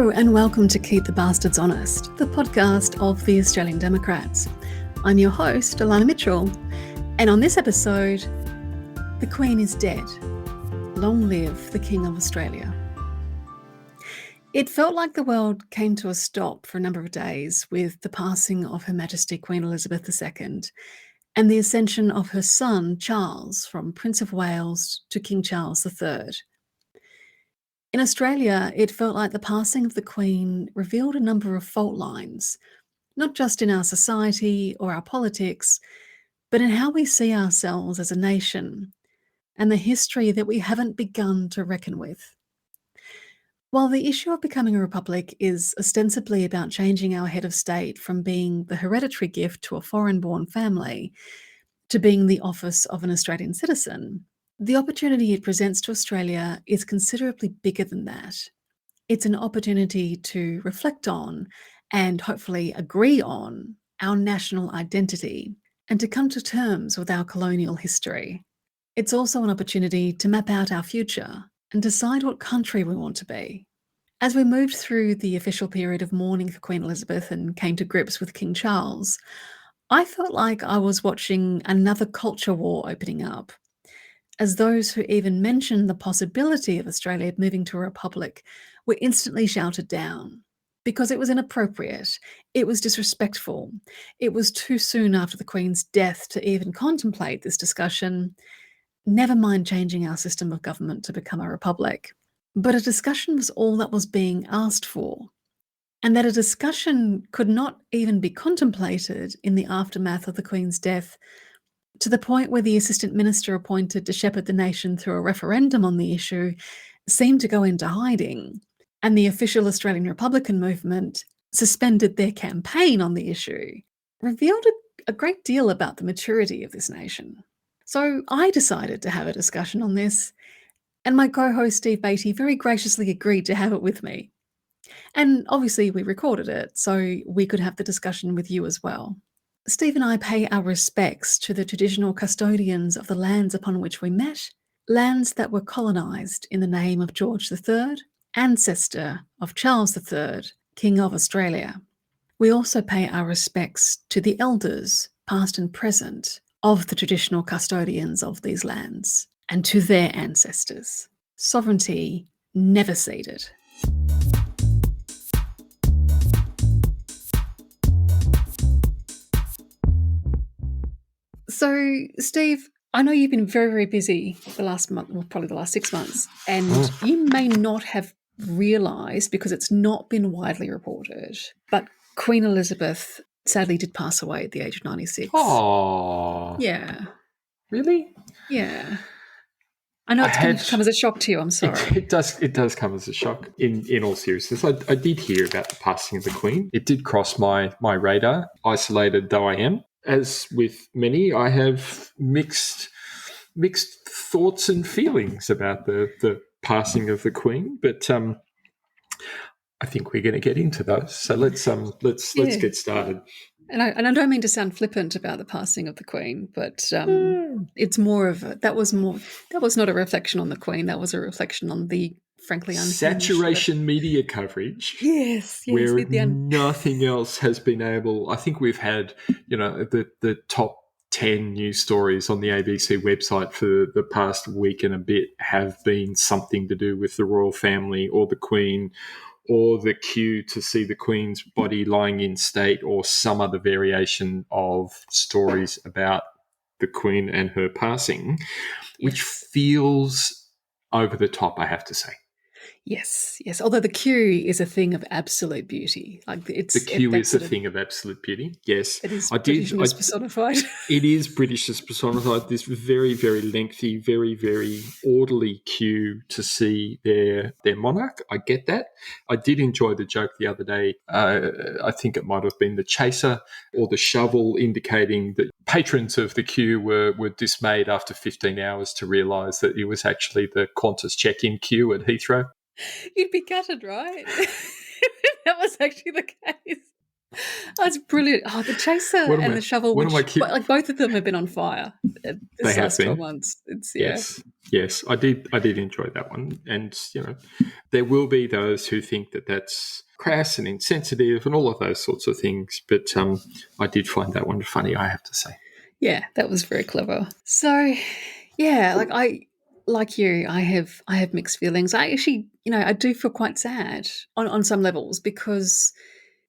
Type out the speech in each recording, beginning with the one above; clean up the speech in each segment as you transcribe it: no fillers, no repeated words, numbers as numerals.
Hello and welcome to Keep the Bastards Honest, the podcast of the Australian Democrats. I'm your host, Elana Mitchell, and on this episode, the Queen is dead. Long live the King of Australia. It felt like the world came to a stop for a number of days with the passing of Her Majesty Queen Elizabeth II and the ascension of her son, Charles, from Prince of Wales to King Charles III. In Australia, it felt like the passing of the Queen revealed a number of fault lines, not just in our society or our politics, but in how we see ourselves as a nation and the history that we haven't begun to reckon with. While the issue of becoming a republic is ostensibly about changing our head of state from being the hereditary gift to a foreign-born family to being the office of an Australian citizen, the opportunity it presents to Australia is considerably bigger than that. It's an opportunity to reflect on and hopefully agree on our national identity and to come to terms with our colonial history. It's also an opportunity to map out our future and decide what country we want to be. As we moved through the official period of mourning for Queen Elizabeth and came to grips with King Charles, I felt like I was watching another culture war opening up, as those who even mentioned the possibility of Australia moving to a republic were instantly shouted down because it was inappropriate, it was disrespectful, it was too soon after the Queen's death to even contemplate this discussion, never mind changing our system of government to become a republic. But a discussion was all that was being asked for, and that a discussion could not even be contemplated in the aftermath of the Queen's death, to the point where the assistant minister appointed to shepherd the nation through a referendum on the issue seemed to go into hiding, and the official Australian Republican movement suspended their campaign on the issue, revealed a great deal about the maturity of this nation. So I decided to have a discussion on this, and my co-host Steve Beattie very graciously agreed to have it with me. And obviously we recorded it so we could have the discussion with you as well. Steve and I pay our respects to the traditional custodians of the lands upon which we met, lands that were colonised in the name of George III, ancestor of Charles III, King of Australia. We also pay our respects to the elders, past and present, of the traditional custodians of these lands, and to their ancestors. Sovereignty never ceded. So, Steve, I know you've been very, very busy the last month, well, probably the last 6 months, and you may not have realised, because it's not been widely reported, but Queen Elizabeth sadly did pass away at the age of 96. Oh. Yeah. Really? Yeah. I know it's going to come as a shock to you, I'm sorry. It does come as a shock, in all seriousness. I did hear about the passing of the Queen. It did cross my radar, isolated though I am. As with many, I have mixed thoughts and feelings about the passing of the Queen, but I think we're going to get into those. So let's get started. And I don't mean to sound flippant about the passing of the Queen, but it's more of that was not a reflection on the Queen. That was a reflection on the frankly unhinged saturation media coverage. Yes, where nothing else has been able. I think we've had, the top 10 news stories on the ABC website for the past week and a bit have been something to do with the royal family or the Queen, or the queue to see the Queen's body lying in state, or some other variation of stories about the Queen and her passing, which feels over the top, I have to say. Yes. Although the queue is a thing of absolute beauty. The queue is a thing of absolute beauty. Yes, it is Britishness personified. It is Britishness personified. This very, very lengthy, very, very orderly queue to see their monarch. I get that. I did enjoy the joke the other day. I think it might have been the chaser or the shovel, indicating that patrons of the queue were dismayed after 15 hours to realise that it was actually the Qantas check-in queue at Heathrow. You'd be gutted, right? That was actually the case. That's brilliant. Oh, the chaser and the shovel, both of them have been on fire this last 12 months. Yes. Yes, I did. I did enjoy that one, and there will be those who think that that's crass and insensitive and all of those sorts of things. But I did find that one funny, I have to say. Yeah, that was very clever. So, yeah, like you, I have mixed feelings. I actually, I do feel quite sad on some levels because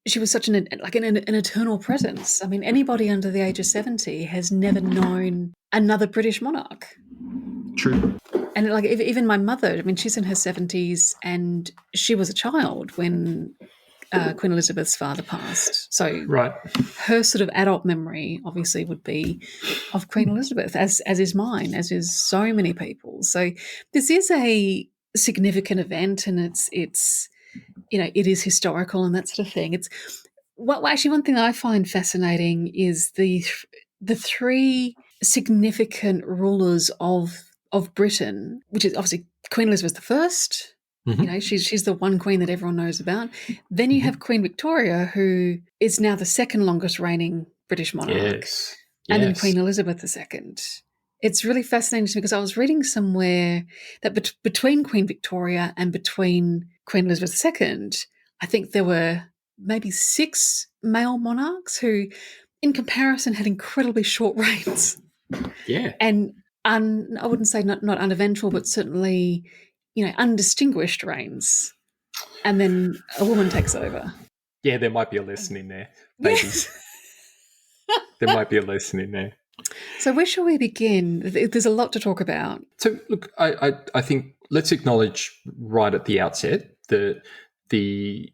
she was such an eternal presence. I mean, anybody under the age of 70 has never known another British monarch. True. And even my mother, I mean, she's in her 70s and she was a child when Queen Elizabeth's father passed. So Right. her sort of adult memory obviously would be of Queen Elizabeth, as is mine, as is so many people. So this is a significant event, and it's it is historical and that sort of thing. It's actually one thing that I find fascinating is the three significant rulers of Britain, which is obviously Queen Elizabeth the First. Mm-hmm. She's the one queen that everyone knows about. Then you have Mm-hmm. Queen Victoria, who is now the second longest reigning British monarch, Yes. and then Yes. Queen Elizabeth II. It's really fascinating to me because I was reading somewhere that between Queen Victoria and between Queen Elizabeth II, I think there were maybe 6 male monarchs who, in comparison, had incredibly short reigns Yeah. and I wouldn't say not uneventful, but certainly undistinguished reigns. And then a woman takes over. Yeah, there might be a lesson in there, Yeah. maybe. There might be a lesson in there. So where shall we begin? There's a lot to talk about. So, look, I think let's acknowledge right at the outset that the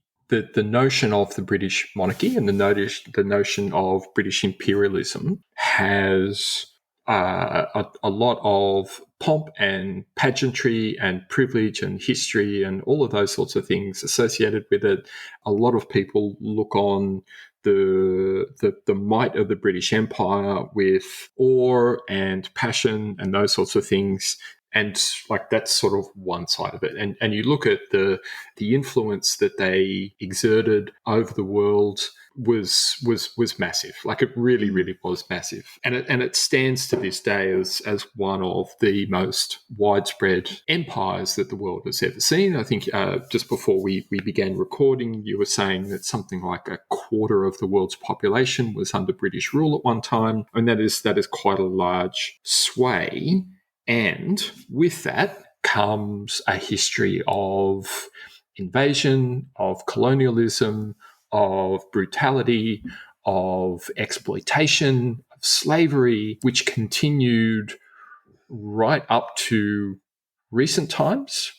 the notion of the British monarchy and the notion of British imperialism has a lot of pomp and pageantry and privilege and history and all of those sorts of things associated with it. A lot of people look on the might of the British Empire with awe and passion and those sorts of things. And like that's sort of one side of it. And you look at the influence that they exerted over the world was massive. Like it really, really was massive. And it stands to this day as one of the most widespread empires that the world has ever seen. I think just before we began recording, you were saying that something like a quarter of the world's population was under British rule at one time. And that is quite a large sway. And with that comes a history of invasion, of colonialism, of brutality, of exploitation, of slavery, which continued right up to recent times,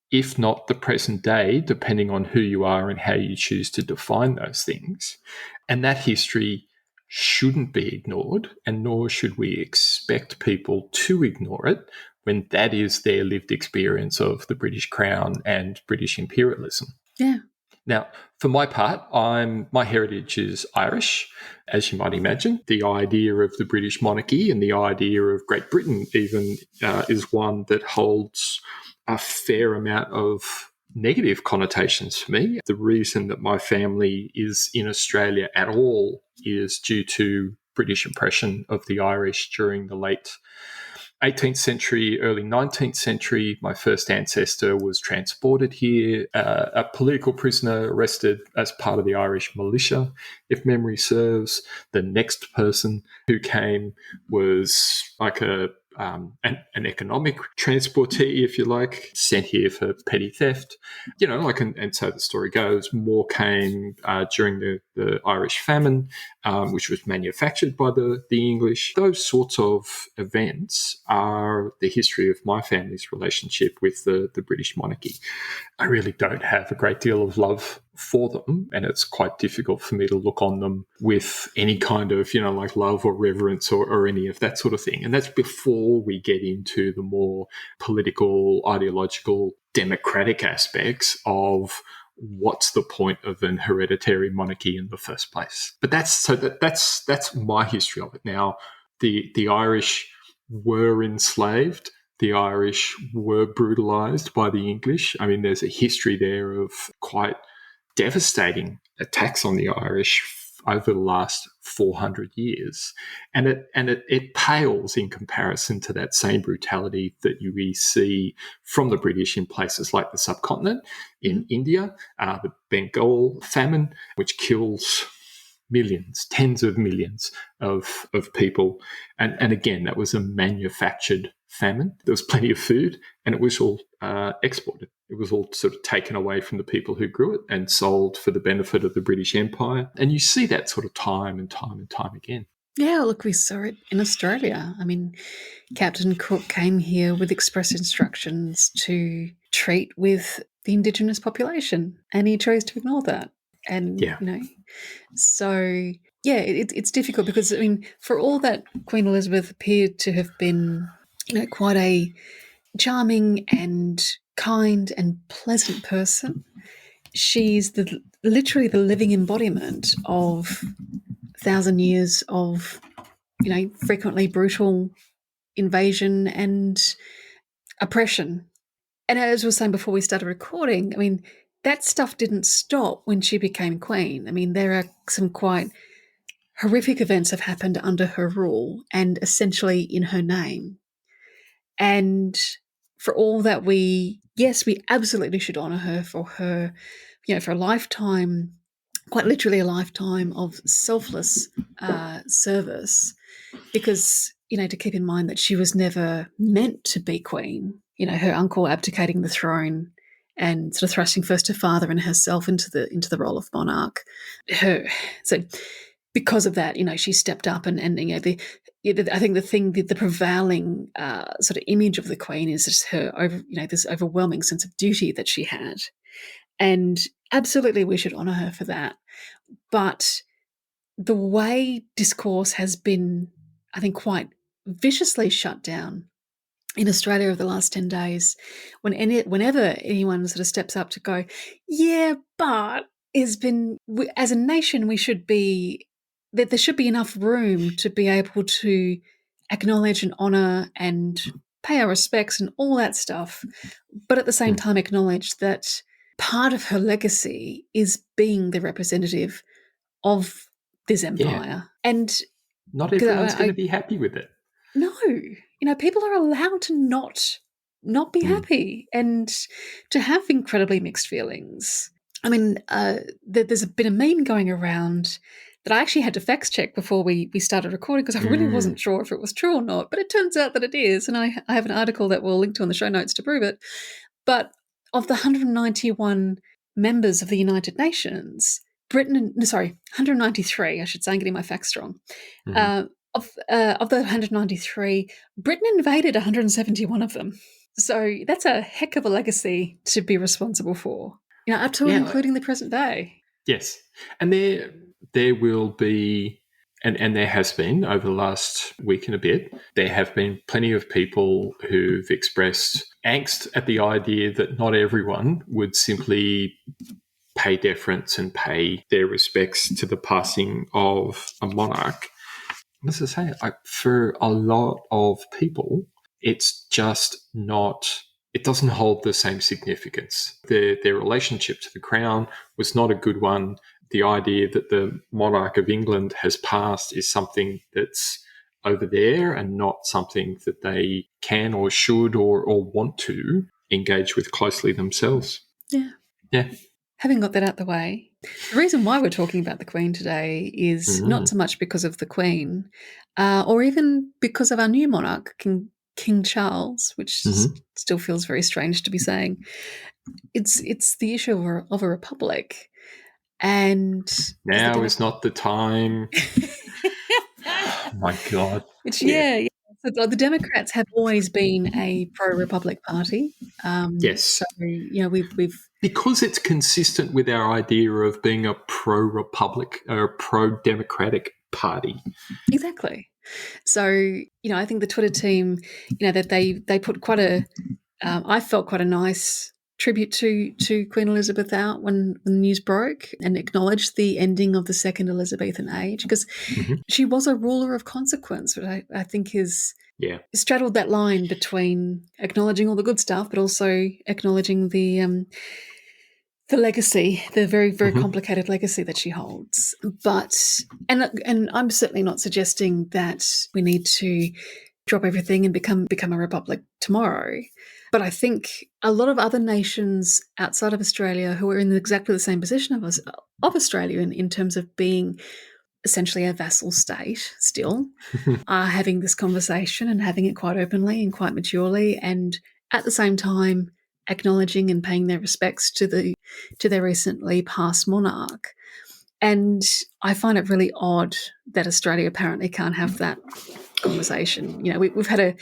if not the present day, depending on who you are and how you choose to define those things. And that history shouldn't be ignored, and nor should we expect people to ignore it when that is their lived experience of the British Crown and British imperialism. Yeah. Now, for my part, my heritage is Irish, as you might imagine. The idea of the British monarchy and the idea of Great Britain even is one that holds a fair amount of negative connotations for me. The reason that my family is in Australia at all is due to British oppression of the Irish during the late 18th century, early 19th century. My first ancestor was transported here, a political prisoner arrested as part of the Irish militia, if memory serves. The next person who came was like an economic transportee, if you like, sent here for petty theft. And so the story goes, more came during the Irish famine, which was manufactured by the English. Those sorts of events are the history of my family's relationship with the British monarchy. I really don't have a great deal of love for them, and it's quite difficult for me to look on them with any kind of, like love or reverence or any of that sort of thing. And that's before we get into the more political, ideological, democratic aspects of what's the point of an hereditary monarchy in the first place. But that's my history of it. Now, the Irish were enslaved. The Irish were brutalized by the English. I mean, there's a history there of quite devastating attacks on the Irish over the last 400 years. And it pales in comparison to that same brutality that we see from the British in places like the subcontinent, in India, the Bengal famine, which kills millions, tens of millions of people. And again, that was a manufactured famine. There was plenty of food, and it was all exported. It was all sort of taken away from the people who grew it and sold for the benefit of the British Empire. And you see that sort of time and time and time again. Yeah, look, we saw it in Australia. I mean, Captain Cook came here with express instructions to treat with the Indigenous population, and he chose to ignore that. And, Yeah. So yeah, it's difficult because, I mean, for all that Queen Elizabeth appeared to have been, quite a charming and kind and pleasant person, she's literally the living embodiment of 1,000 years of, frequently brutal invasion and oppression. And as we were saying before we started recording, I mean, that stuff didn't stop when she became queen. I mean, there are some quite horrific events have happened under her rule and essentially in her name. And for all that we absolutely should honour her for her, for a lifetime, quite literally a lifetime of selfless service, because, to keep in mind that she was never meant to be queen. Her uncle abdicating the throne and sort of thrusting first her father and herself into the role of monarch. So because of that, she stepped up and I think the prevailing sort of image of the Queen is just her this overwhelming sense of duty that she had, and absolutely we should honour her for that. But the way discourse has been, I think, quite viciously shut down in Australia over the last 10 days, whenever anyone sort of steps up to go, yeah, but as a nation, we should be, that there should be enough room to be able to acknowledge and honour and pay our respects and all that stuff, but at the same time acknowledge that part of her legacy is being the representative of this empire. Yeah. And not everyone's going to be happy with it. No, people are allowed to not be happy and to have incredibly mixed feelings. I mean, there's been a meme going around that I actually had to fact check before we started recording because I really wasn't sure if it was true or not, but it turns out that it is, and I have an article that we'll link to in the show notes to prove it. But of the 191 members of the United Nations, 193, I should say, I'm getting my facts wrong. Of the 193, Britain invaded 171 of them. So that's a heck of a legacy to be responsible for, up to and including the present day. Yes. And there will be, and there has been over the last week and a bit, there have been plenty of people who've expressed angst at the idea that not everyone would simply pay deference and pay their respects to the passing of a monarch. As I say, for a lot of people, it's just not, it doesn't hold the same significance. Their relationship to the crown was not a good one. The idea that the monarch of England has passed is something that's over there and not something that they can or should or want to engage with closely themselves. Yeah. Yeah. Having got that out the way, the reason why we're talking about the Queen today is not so much because of the Queen or even because of our new monarch, King Charles, which still feels very strange to be saying. It's the issue of a republic. And now is not the time. Oh my God. Yeah. So the Democrats have always been a pro-republic party. Yes. So, we've because it's consistent with our idea of being a pro-republic or a pro-democratic party. Exactly. So, I think the Twitter team, that they put quite I felt quite a nice tribute to Queen Elizabeth out when the news broke and acknowledged the ending of the second Elizabethan age, because she was a ruler of consequence, which I think is straddled that line between acknowledging all the good stuff but also acknowledging the the legacy, the very, very Mhm. complicated legacy that she holds. But, and I'm certainly not suggesting that we need to drop everything and become a republic tomorrow. But I think a lot of other nations outside of Australia who are in exactly the same position of us, of Australia in terms of being essentially a vassal state still, are having this conversation and having it quite openly and quite maturely, and at the same time acknowledging and paying their respects to their recently passed monarch. And I find it really odd that Australia apparently can't have that conversation. You know, we've had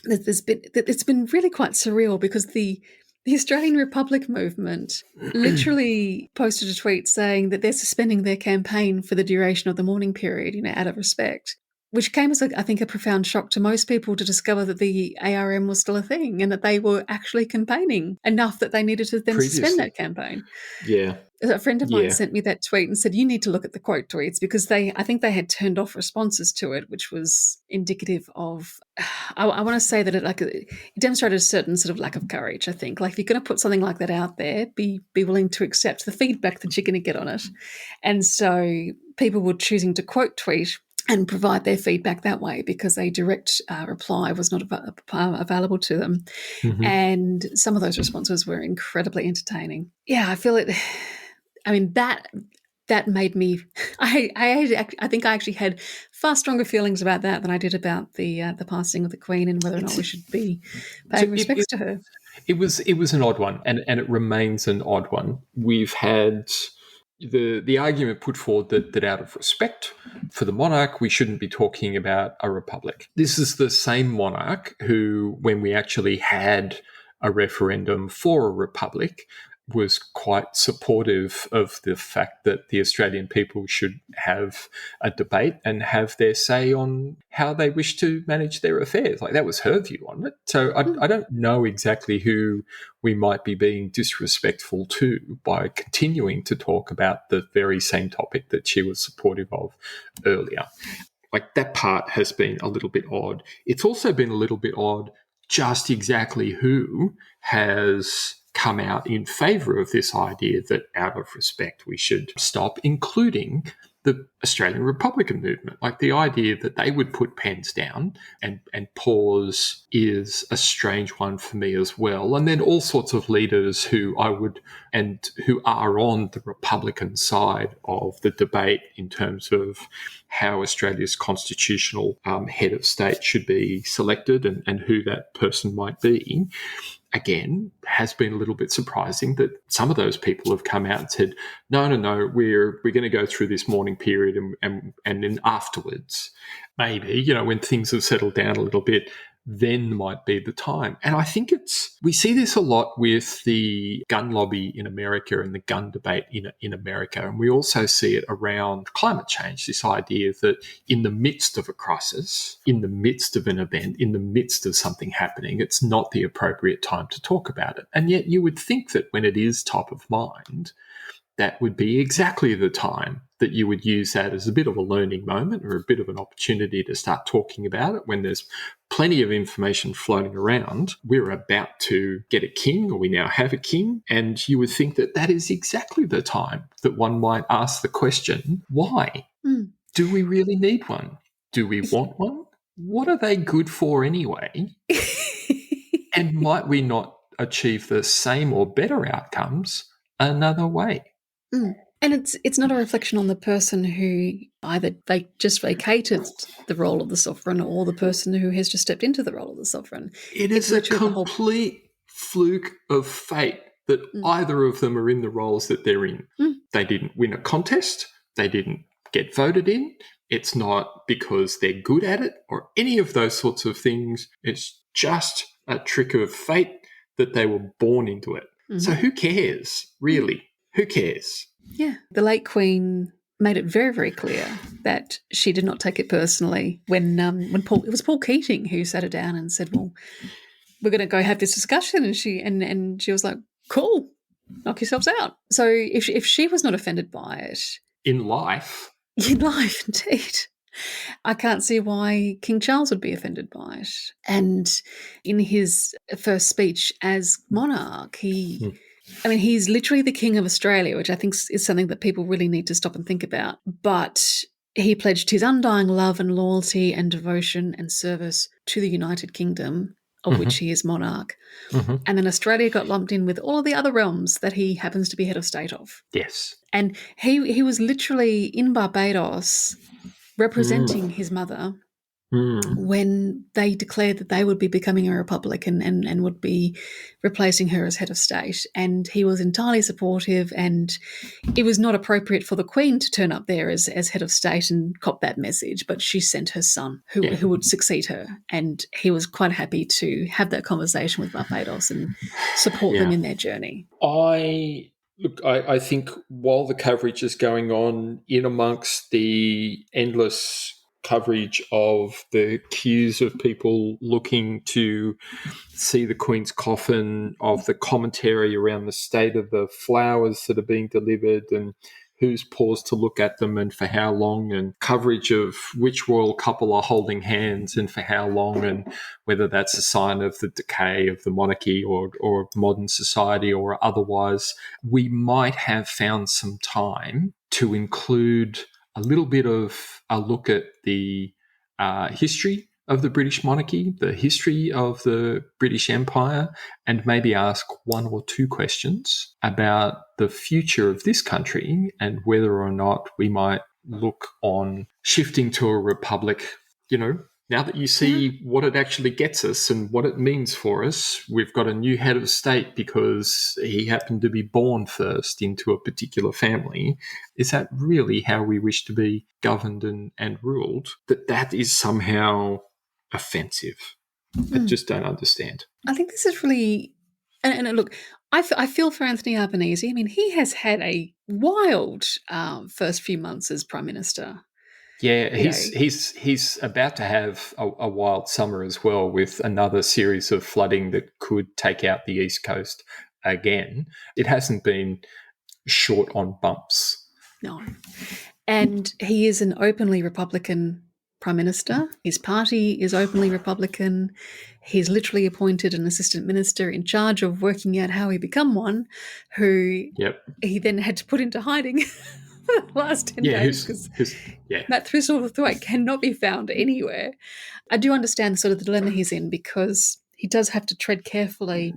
it's been really quite surreal because the Australian Republic movement literally posted a tweet saying that they're suspending their campaign for the duration of the mourning period, you know, out of respect, which came as, I think, a profound shock to most people to discover that the ARM was still a thing and that they were actually campaigning enough that they needed to then suspend Previously. that campaign. Yeah. A friend of mine Yeah. sent me that tweet and said, you need to look at the quote tweets because I think they had turned off responses to it, which was indicative of, I want to say that it demonstrated a certain sort of lack of courage, I think. Like if you're going to put something like that out there, be willing to accept the feedback that you're going to get on it. And so people were choosing to quote tweet and provide their feedback that way because a direct reply was not available to them. Mhm. And some of those responses were incredibly entertaining. Yeah, I feel it. I mean, that made me. I think I actually had far stronger feelings about that than I did about the passing of the Queen and whether or not It's we should be so paying respects to her. it was an odd one, and it remains an odd one. We've had the argument put forward that out of respect for the monarch, we shouldn't be talking about a republic. This is the same monarch who, when we actually had a referendum for a republic, was quite supportive of the fact that the Australian people should have a debate and have their say on how they wish to manage their affairs. Like that was her view on it. So I don't know exactly who we might be being disrespectful to by continuing to talk about the very same topic that she was supportive of earlier. Like that part has been a little bit odd. It's also been a little bit odd just exactly who has come out in favour of this idea that out of respect we should stop, including the Australian Republican movement. Like the idea that they would put pens down and pause is a strange one for me as well. And then all sorts of leaders who who are on the Republican side of the debate in terms of how Australia's constitutional head of state should be selected and who that person might be, again, has been a little bit surprising that some of those people have come out and said, no, we're going to go through this mourning period and then afterwards, maybe, you know, when things have settled down a little bit, then might be the time. And I think we see this a lot with the gun lobby in America and the gun debate in America. And we also see it around climate change, this idea that in the midst of a crisis, in the midst of an event, in the midst of something happening, it's not the appropriate time to talk about it. And yet you would think that when it is top of mind, that would be exactly the time that you would use that as a bit of a learning moment or a bit of an opportunity to start talking about it when there's plenty of information floating around. We're about to get a king, or we now have a king, and you would think that that is exactly the time that one might ask the question, why? Mm. Do we really need one? Do we want one? What are they good for anyway? And might we not achieve the same or better outcomes another way? Mm. And it's not a reflection on the person who either they just vacated the role of the sovereign or the person who has just stepped into the role of the sovereign. It It's is a literally the whole. complete fluke of fate that either of them are in the roles that they're in. They didn't win a contest. They didn't get voted in. It's not because they're good at it or any of those sorts of things. It's just a trick of fate that they were born into it. So who cares, really? Who cares? Yeah. The late Queen made it very, very clear that she did not take it personally when it was Paul Keating who sat her down and said, well, we're going to go have this discussion. And she was like, cool, knock yourselves out. So if she was not offended by it. In life. In life, indeed. I can't see why King Charles would be offended by it. And in his first speech as monarch, he I mean, he's literally the king of Australia, which I think is something that people really need to stop and think about. But he pledged his undying love and loyalty and devotion and service to the United Kingdom, of which Mm-hmm. he is monarch. Mm-hmm. And then Australia got lumped in with all of the other realms that he happens to be head of state of. Yes. And he was literally in Barbados representing Mm. his mother Mm. when they declared that they would be becoming a republic and would be replacing her as head of state. And he was entirely supportive, and it was not appropriate for the Queen to turn up there as head of state and cop that message, but she sent her son Yeah. who would succeed her. And he was quite happy to have that conversation with Barbados and support them Yeah. in their journey. I think while the coverage is going on, in amongst the endless coverage of the queues of people looking to see the Queen's coffin, of the commentary around the state of the flowers that are being delivered and who's paused to look at them and for how long, and coverage of which royal couple are holding hands and for how long, and whether that's a sign of the decay of the monarchy or modern society or otherwise, we might have found some time to include a little bit of a look at the history of the British monarchy, the history of the British Empire, and maybe ask one or two questions about the future of this country and whether or not we might look on shifting to a republic. You know, now that you Yeah. see what it actually gets us and what it means for us, we've got a new head of state because he happened to be born first into a particular family. Is that really how we wish to be governed and ruled? That is somehow offensive. I just don't understand. I think this is really, and look, I feel for Anthony Albanese. I mean, he has had a wild first few months as prime minister. Yeah, You know, he's about to have a wild summer as well, with another series of flooding that could take out the East Coast again. It hasn't been short on bumps. no, and he is an openly Republican prime minister. His party is openly Republican. He's literally appointed an assistant minister in charge of working out how he become one, who Yep. he then had to put into hiding for the last 10 Yeah. days because Who's yeah. Matt Thistlethwaite cannot be found anywhere. I do understand sort of the dilemma he's in because he does have to tread carefully.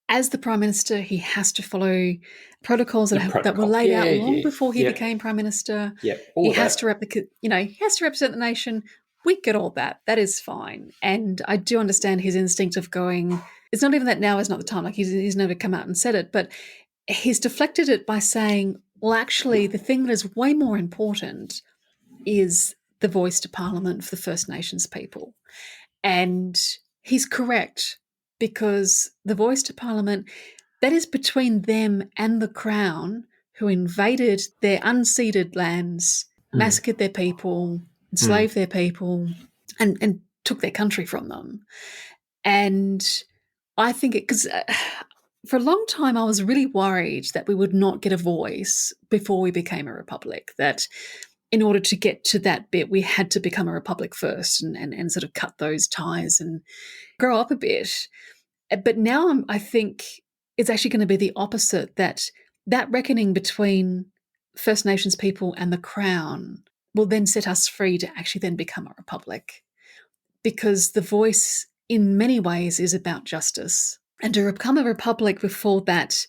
As the Prime Minister, he has to follow protocols The that were protocol. laid out Yeah. long Yeah. before he Yeah. became Prime Minister. Yeah. All He of has that. to replicate, he has to represent the nation. We get all that. That is fine. And I do understand his instinct of going, it's not even that now is not the time. Like he's never come out and said it, but he's deflected it by saying, well, actually, the thing that is way more important is the voice to Parliament for the First Nations people. And he's correct, because the voice to Parliament, that is between them and the Crown, who invaded their unceded lands, Mm. massacred their people, Mm. enslaved their people, and took their country from them. And I think because for a long time I was really worried that we would not get a voice before we became a republic, that in order to get to that bit, we had to become a republic first and sort of cut those ties and grow up a bit. But now I think it's actually going to be the opposite, that reckoning between First Nations people and the Crown will then set us free to actually then become a republic, because the voice in many ways is about justice. And to become a republic before that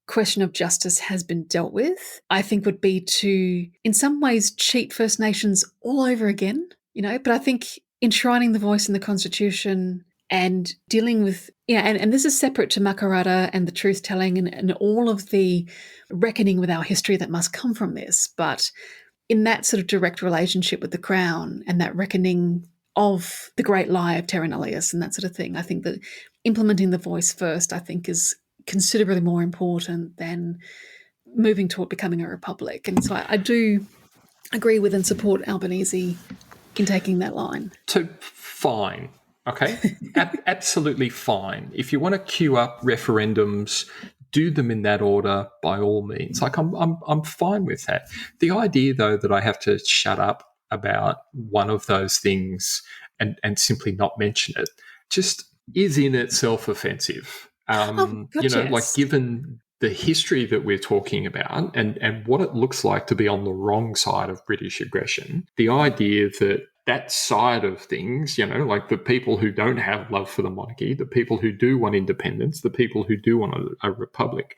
question of justice has been dealt with, I think would be to, in some ways, cheat First Nations all over again, but I think enshrining the voice in the Constitution and dealing with, and this is separate to Makarrata and the truth telling and all of the reckoning with our history that must come from this. But in that sort of direct relationship with the Crown and that reckoning of the great lie of Terra Nullius and that sort of thing, I think that implementing the voice first, I think, is considerably more important than moving toward becoming a republic. And so I do agree with and support Albanese in taking that line. So fine, okay, absolutely fine. If you want to queue up referendums, do them in that order by all means. Like I'm fine with that. The idea, though, that I have to shut up about one of those things and simply not mention it just is in itself offensive. Oh, God, Like yes. given the history that we're talking about and what it looks like to be on the wrong side of British aggression, the idea that that side of things, like the people who don't have love for the monarchy, the people who do want independence, the people who do want a republic,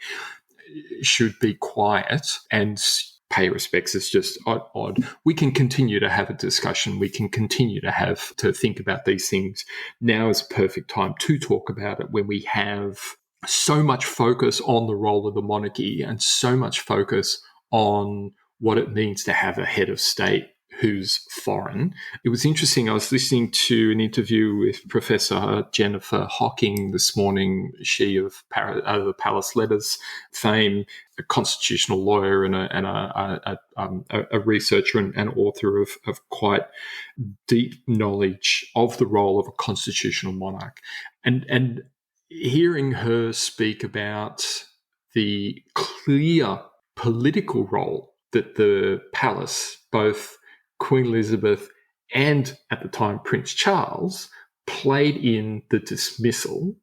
should be quiet and pay respects is just odd. We can continue to have a discussion. We can continue to think about these things. Now is a perfect time to talk about it when we have so much focus on the role of the monarchy and so much focus on what it means to have a head of state who's foreign. It was interesting. I was listening to an interview with Professor Jennifer Hocking this morning. She of the Palace Letters fame, a constitutional lawyer and a researcher and author of quite deep knowledge of the role of a constitutional monarch. And hearing her speak about the clear political role that the palace, both Queen Elizabeth and at the time Prince Charles, played in the dismissal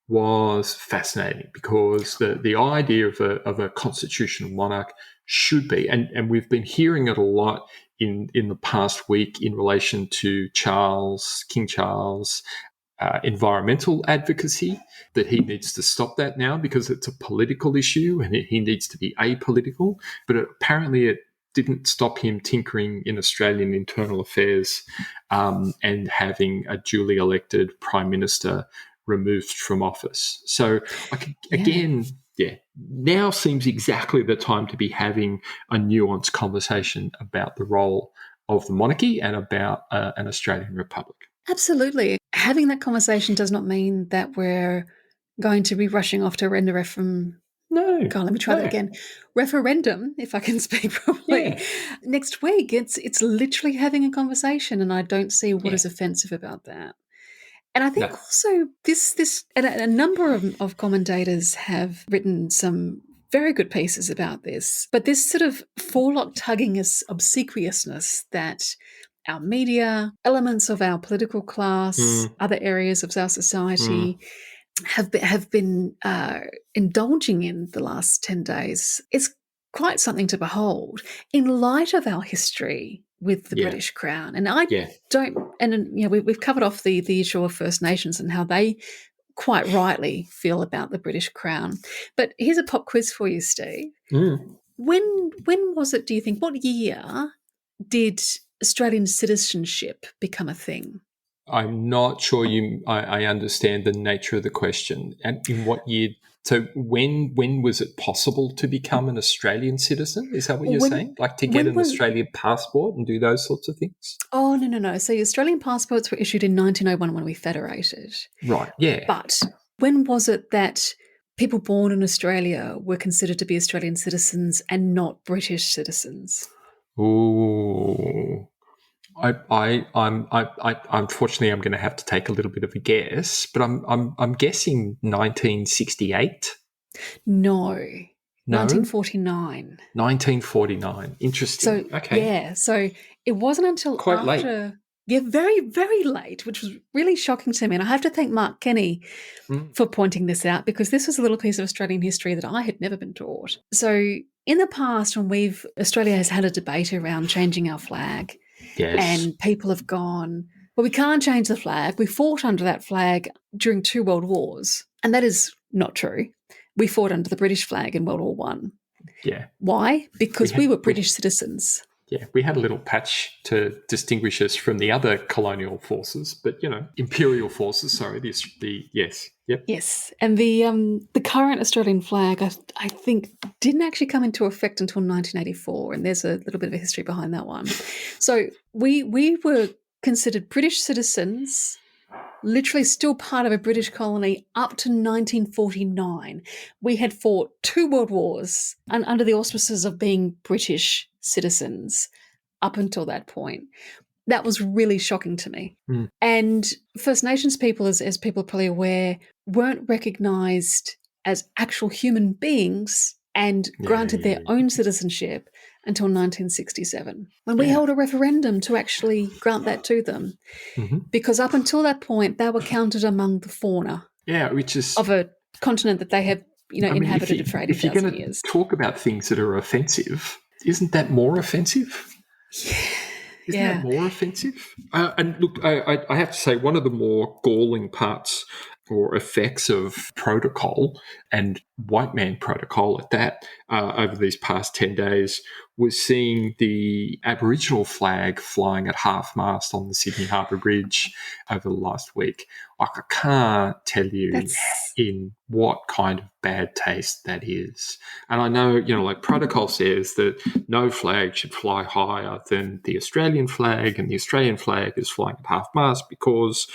was fascinating, because the idea of a constitutional monarch should be, and we've been hearing it a lot in the past week in relation to King Charles, environmental advocacy, that he needs to stop that now because it's a political issue and he needs to be apolitical. But apparently it didn't stop him tinkering in Australian internal affairs and having a duly elected Prime Minister removed from office. So now seems exactly the time to be having a nuanced conversation about the role of the monarchy and about an Australian republic. Absolutely. Having that conversation does not mean that we're going to be rushing off to render from. No. God, let me try that again. Referendum, if I can speak properly. Yeah. Next week, it's literally having a conversation, and I don't see what is offensive about that. And I think also this and a number of commentators have written some very good pieces about this, but this sort of forelock tugging obsequiousness that our media, elements of our political class, other areas of our society have been indulging in the last 10 days. It's quite something to behold in light of our history with the British Crown. And we've covered off the issue of First Nations and how they quite rightly feel about the British Crown. But here's a pop quiz for you, Steve. When was it, do you think, what year did Australian citizenship become a thing? I'm not sure I understand the nature of the question. And in what year? So when was it possible to become an Australian citizen? Is that what you're saying? Like to get an Australian passport and do those sorts of things? Oh, no. So Australian passports were issued in 1901 when we federated. Right, yeah. But when was it that people born in Australia were considered to be Australian citizens and not British citizens? Ooh. Unfortunately, I'm going to have to take a little bit of a guess, but I'm guessing 1968. No, 1949. 1949. Interesting. So, okay. Yeah, so it wasn't until quite after. Late. Yeah, very, very late, which was really shocking to me. And I have to thank Mark Kenny for pointing this out, because this was a little piece of Australian history that I had never been taught. So in the past, when Australia has had a debate around changing our flag, and people have gone, well, we can't change the flag. We fought under that flag during 2 world wars. And that is not true. We fought under the British flag in World War One. Yeah. Why? Because we were British citizens. Yeah, we had a little patch to distinguish us from the other colonial forces, but, imperial forces, sorry, yes. Yep. Yes, and the current Australian flag, I think, didn't actually come into effect until 1984, and there's a little bit of a history behind that one. So we were considered British citizens, literally still part of a British colony up to 1949. We had fought 2 world wars under the auspices of being British citizens up until that point. That was really shocking to me. And First Nations people, as people are probably aware, weren't recognised as actual human beings and granted their own citizenship until 1967, when we held a referendum to actually grant that to them. Because up until that point, they were counted among the fauna which is of a continent that they have inhabited for if you're 80,000 going to years. talk about things that are offensive, isn't that more offensive? Isn't that more offensive? And look, I have to say, one of the more galling parts or effects of protocol, and white man protocol at that, over these past 10 days was seeing the Aboriginal flag flying at half-mast on the Sydney Harbour Bridge over the last week. I can't tell you in what kind of bad taste that is. And I know, like protocol says that no flag should fly higher than the Australian flag, and the Australian flag is flying at half-mast because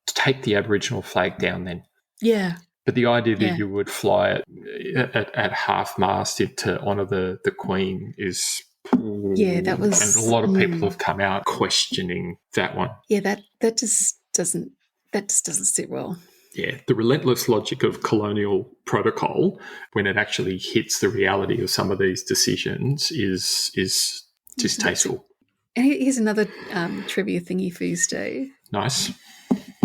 to take the Aboriginal flag down then. Yeah. But the idea that you would fly it at half-mast to honour the Queen is... that was... And a lot of people have come out questioning that one. Yeah, that just doesn't sit well. Yeah, the relentless logic of colonial protocol, when it actually hits the reality of some of these decisions, is distasteful. And here's another trivia thingy for you, Steve. Nice.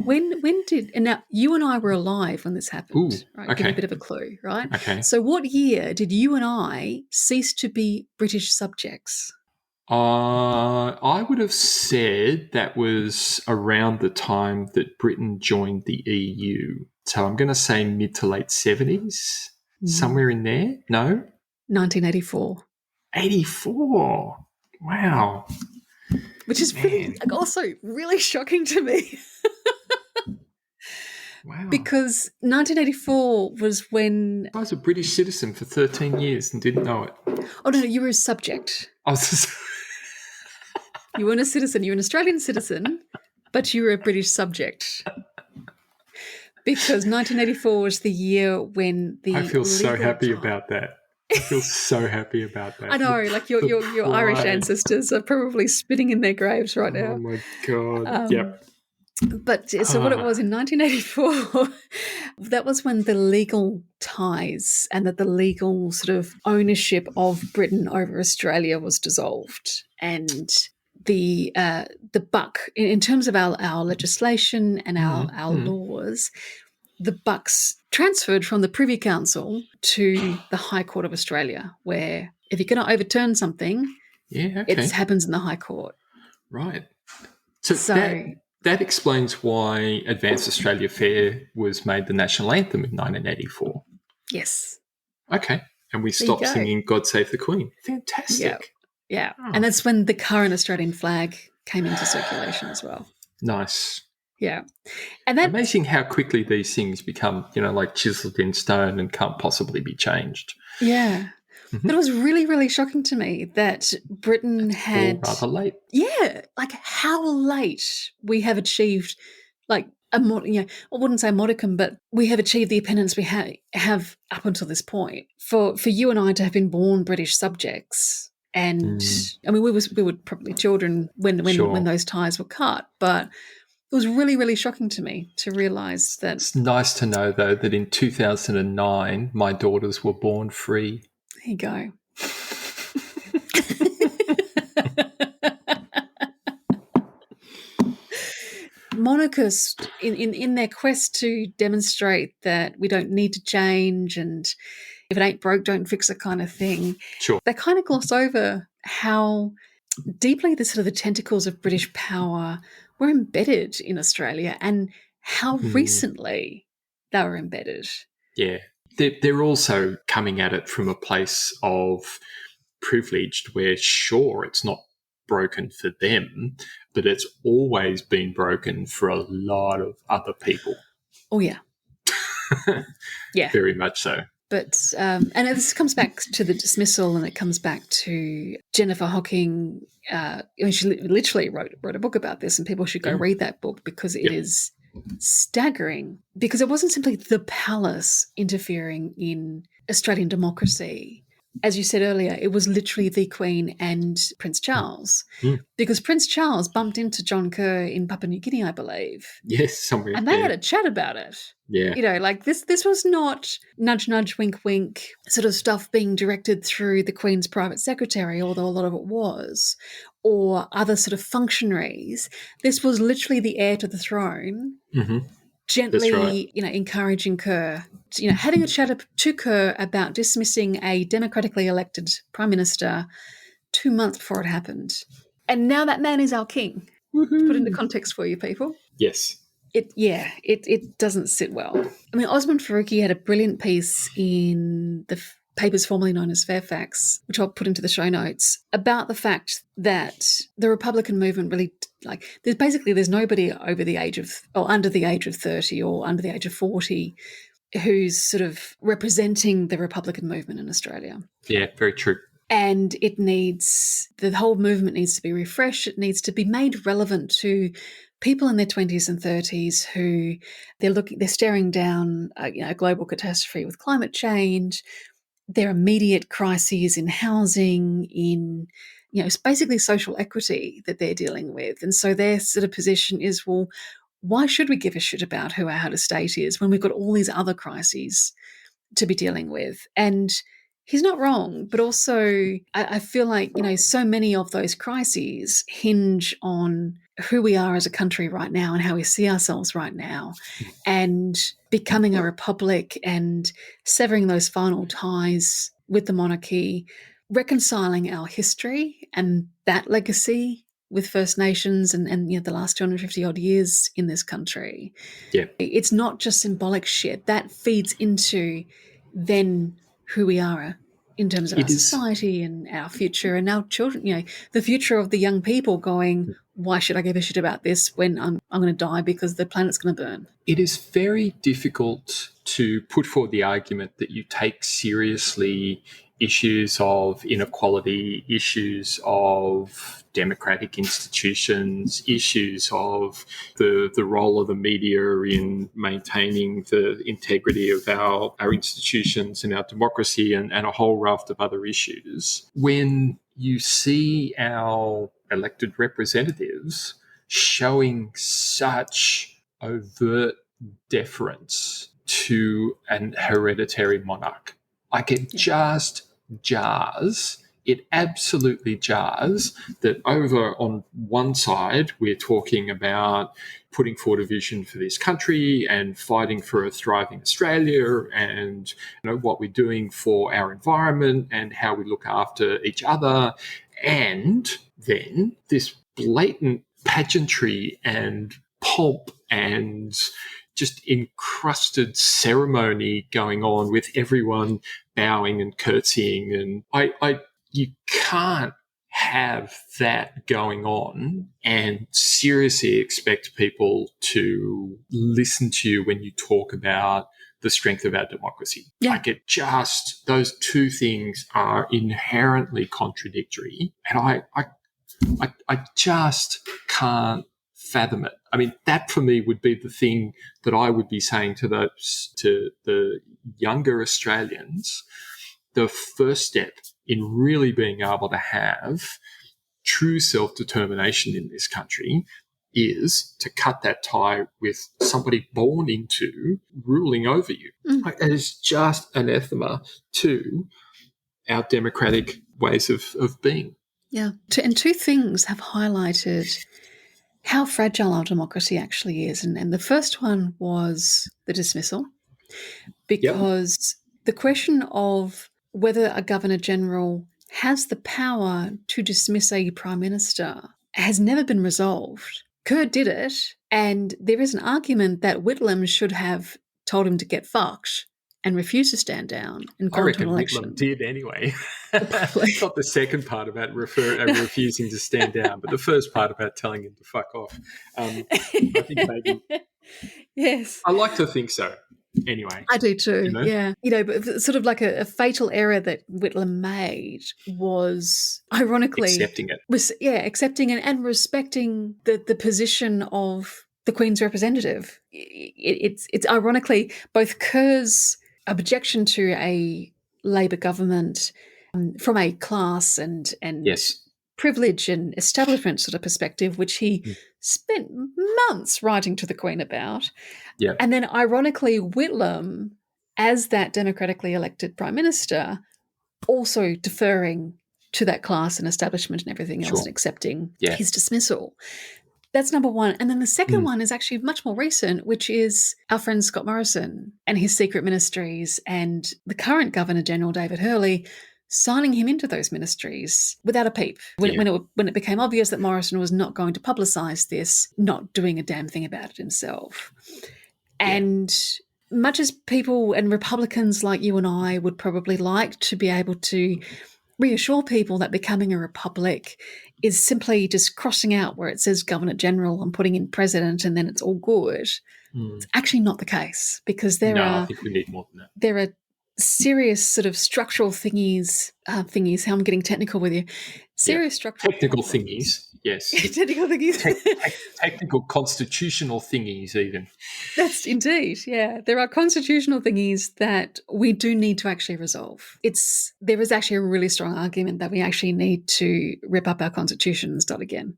When did... And now, you and I were alive when this happened. Ooh, right? okay. Give you a bit of a clue, right? Okay. So what year did you and I cease to be British subjects? I would have said that was around the time that Britain joined the EU. So I'm going to say mid to late 70s, somewhere in there. No? 1984. 84. Wow. Which is also really shocking to me. Wow. Because 1984 was when... I was a British citizen for 13 years and didn't know it. Oh, no, you were a subject. I was just... You weren't a citizen. You were an Australian citizen, but you were a British subject. Because 1984 was the year when the... I feel so happy about that. I feel so happy about that. I know, like your Irish ancestors are probably spitting in their graves right now. Oh, my God. Yep. But so what it was in 1984, that was when the legal ties and that the legal sort of ownership of Britain over Australia was dissolved. And the buck, in terms of our legislation and our laws, the buck's transferred from the Privy Council to the High Court of Australia, where if you're going to overturn something, it happens in the High Court. Right. So that explains why Advanced Australia Fair was made the national anthem in 1984. Yes. Okay. And we stopped singing God Save the Queen. Fantastic. Yeah. Oh. And that's when the current Australian flag came into circulation as well. Nice. Yeah. And that... Amazing how quickly these things become, like chiseled in stone and can't possibly be changed. Yeah. But it was really, really shocking to me that Britain had... rather late. Yeah. Like how late we have achieved, like, I wouldn't say a modicum, but we have achieved the independence we have up until this point. For you and I to have been born British subjects, and I mean, we were probably children when those ties were cut, but it was really, really shocking to me to realise that... It's nice to know, though, that in 2009, my daughters were born free. There you go. Monarchists, in their quest to demonstrate that we don't need to change and if it ain't broke, don't fix it kind of thing, they kind of gloss over how deeply the sort of the tentacles of British power were embedded in Australia and how recently they were embedded. Yeah. They're also coming at it from a place of privileged where, sure, it's not broken for them, but it's always been broken for a lot of other people. Oh, yeah. Yeah. Very much so. But, and this comes back to the dismissal and it comes back to Jennifer Hocking. She literally wrote a book about this and people should go read that book because it is staggering, because it wasn't simply the palace interfering in Australian democracy. As you said earlier, it was literally the Queen and Prince Charles, because Prince Charles bumped into John Kerr in Papua New Guinea, I believe. Yes, somewhere. And they had a chat about it. Yeah. Like this was not nudge, nudge, wink, wink sort of stuff being directed through the Queen's private secretary, although a lot of it was, or other sort of functionaries. This was literally the heir to the throne That's right. gently, encouraging Kerr, having a chat to Kerr about dismissing a democratically elected prime minister 2 months before it happened. And now that man is our king. To put into Woohoo. context for you people. Yes. It doesn't sit well. I mean, Osman Faruqi had a brilliant piece in the papers formerly known as Fairfax, which I'll put into the show notes, about the fact that the Republican movement really, there's nobody over the age of, or under the age of 30 or under the age of 40 who's sort of representing the Republican movement in Australia. Yeah, very true. And the whole movement needs to be refreshed. It needs to be made relevant to people in their 20s and 30s who they're staring down a global catastrophe with climate change, their immediate crises in housing, in it's basically social equity that they're dealing with. And so their sort of position is, well, why should we give a shit about who our head of state is when we've got all these other crises to be dealing with? And he's not wrong, but also I feel like, so many of those crises hinge on who we are as a country right now and how we see ourselves right now, and becoming a republic and severing those final ties with the monarchy, reconciling our history and that legacy with First Nations and the last 250 odd years in this country. Yeah. It's not just symbolic shit. That feeds into then who we are in terms of our society and our future and our children, the future of the young people going, why should I give a shit about this when I'm going to die because the planet's going to burn? It is very difficult to put forward the argument that you take seriously issues of inequality, issues of democratic institutions, issues of the role of the media in maintaining the integrity of our institutions and our democracy, and a whole raft of other issues. When you see our elected representatives showing such overt deference to an hereditary monarch, like it just jars. It absolutely jars that over on one side, we're talking about putting forward a vision for this country and fighting for a thriving Australia, and what we're doing for our environment and how we look after each other. And then this blatant pageantry and pomp and just encrusted ceremony going on with everyone bowing and curtsying. And you can't have that going on and seriously expect people to listen to you when you talk about the strength of our democracy. Yeah. Like those two things are inherently contradictory. And I just can't fathom it. I mean, that for me would be the thing that I would be saying to the younger Australians. The first step in really being able to have true self-determination in this country is to cut that tie with somebody born into ruling over you. Like, that is just anathema to our democratic ways of being. Yeah. And two things have highlighted how fragile our democracy actually is. And the first one was the dismissal, because the question of whether a Governor-General has the power to dismiss a Prime Minister has never been resolved. Kerr did it, and there is an argument that Whitlam should have told him to get fucked and refuse to stand down and go to an election. Whitlam did anyway. Not the second part about refusing to stand down, but the first part about telling him to fuck off. I think maybe. Yes. I like to think so. Anyway. I do too, yeah. But sort of like a fatal error that Whitlam made was, ironically, accepting it. Accepting it and respecting the position of the Queen's representative. It's ironically both Kerr's objection to a Labor government from a class and yes. privilege and establishment sort of perspective, which he spent months writing to the Queen about. Yeah. And then ironically, Whitlam, as that democratically elected Prime Minister, also deferring to that class and establishment and everything else and accepting his dismissal. That's number one. And then the second one is actually much more recent, which is our friend Scott Morrison and his secret ministries and the current Governor General, David Hurley, signing him into those ministries without a peep. When it became obvious that Morrison was not going to publicise this, not doing a damn thing about it himself. And much as people and Republicans like you and I would probably like to be able to reassure people that becoming a republic is simply just crossing out where it says Governor General and putting in President and then it's all good. It's actually not the case, because I think we need more than that. There are serious sort of structural thingies, how I'm getting technical with you. Serious structural technical thingies, yes. Technical thingies. Technical constitutional thingies even. That's indeed, yeah. There are constitutional thingies that we do need to actually resolve. There is actually a really strong argument that we actually need to rip up our constitution and start again.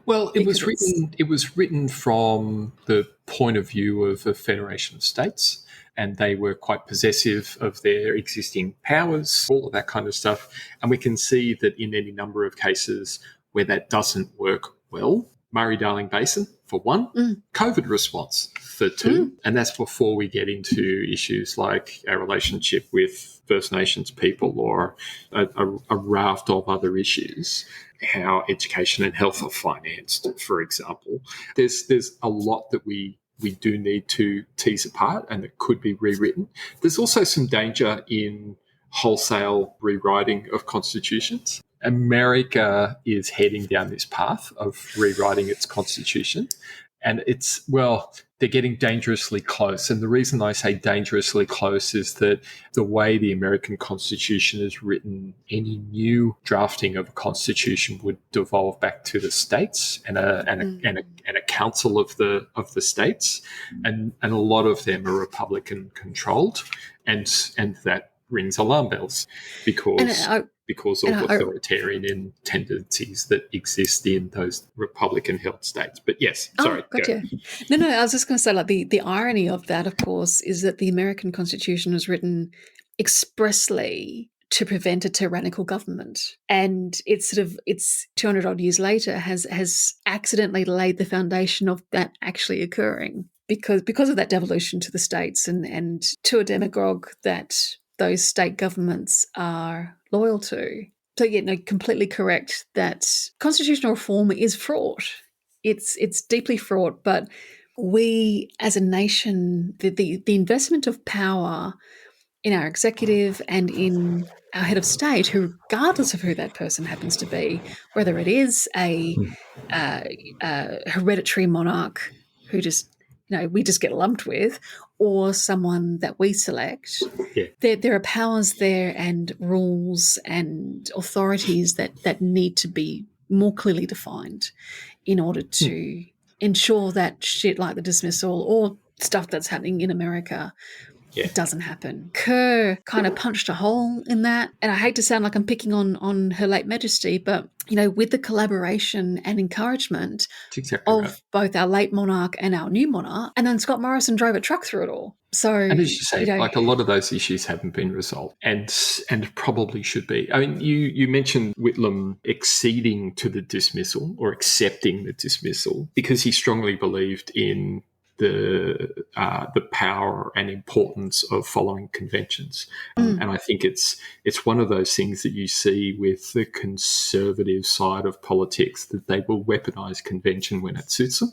Well, it was written from the point of view of a federation of states, and they were quite possessive of their existing powers, all of that kind of stuff. And we can see that in any number of cases where that doesn't work well, Murray-Darling Basin, for one, COVID response, for two, and that's before we get into issues like our relationship with First Nations people or a raft of other issues, how education and health are financed, for example. There's a lot that we do need to tease apart and that could be rewritten. There's also some danger in wholesale rewriting of constitutions. America is heading down this path of rewriting its constitution, and they're getting dangerously close. And the reason I say dangerously close is that the way the American Constitution is written, any new drafting of a constitution would devolve back to the states and a council of the states, and a lot of them are Republican controlled, and that rings alarm bells because of authoritarian tendencies that exist in those Republican-held states. But yes, sorry. Gotcha. No, I was just going to say, like, the irony of that, of course, is that the American Constitution was written expressly to prevent a tyrannical government, and it's 200 odd years later has accidentally laid the foundation of that actually occurring because of that devolution to the states and to a demagogue that those state governments are loyal to. So, completely correct that constitutional reform is fraught. It's deeply fraught, but we as a nation, the investment of power in our executive and in our head of state, who, regardless of who that person happens to be, whether it is a hereditary monarch who just we just get lumped with, or someone that we select, there are powers there and rules and authorities that need to be more clearly defined in order to ensure that shit like the dismissal or stuff that's happening in America doesn't happen. Kerr kind of punched a hole in that, and I hate to sound like I'm picking on Her Late Majesty, but with the collaboration and encouragement of both our late monarch and our new monarch, and then Scott Morrison drove a truck through it all. So, and as you say, like, a lot of those issues haven't been resolved, and probably should be. I mean, you mentioned Whitlam acceding to the dismissal or accepting the dismissal because he strongly believed in the power and importance of following conventions, and I think it's one of those things that you see with the conservative side of politics, that they will weaponize convention when it suits them,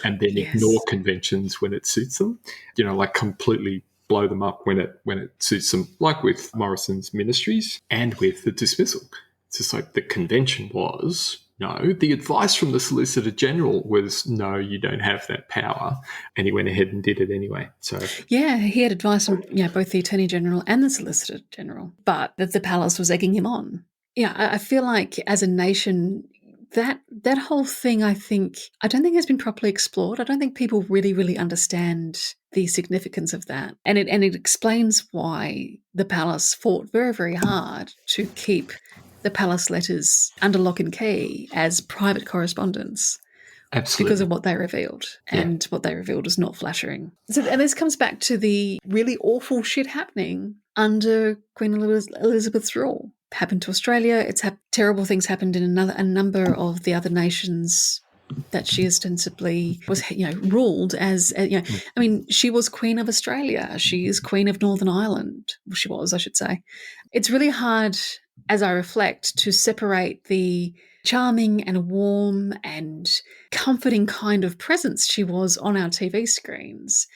and then ignore conventions when it suits them. Like completely blow them up when it suits them, like with Morrison's ministries and with the dismissal. It's just like the convention was. No, the advice from the Solicitor General was, no, you don't have that power. And he went ahead and did it anyway. So he had advice from both the Attorney General and the Solicitor General, but that the palace was egging him on. I feel like as a nation, that whole thing, I don't think has been properly explored. I don't think people really, really understand the significance of that. And it explains why the palace fought very, very hard to keep the palace letters under lock and key as private correspondence. Absolutely. Because of what they revealed. And what they revealed is not flattering. And this comes back to the really awful shit happening under Queen Elizabeth's rule. Happened to Australia. Terrible things happened in a number of the other nations that she ostensibly was, ruled as, I mean, she was Queen of Australia. She is Queen of Northern Ireland. She was, I should say. It's really hard, as I reflect, to separate the charming and warm and comforting kind of presence she was on our TV screens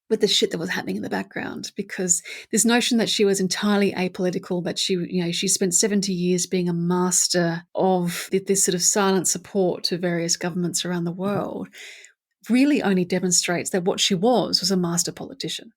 with the shit that was happening in the background, because this notion that she was entirely apolitical, that she spent 70 years being a master of this sort of silent support to various governments around the world really only demonstrates that what she was a master politician.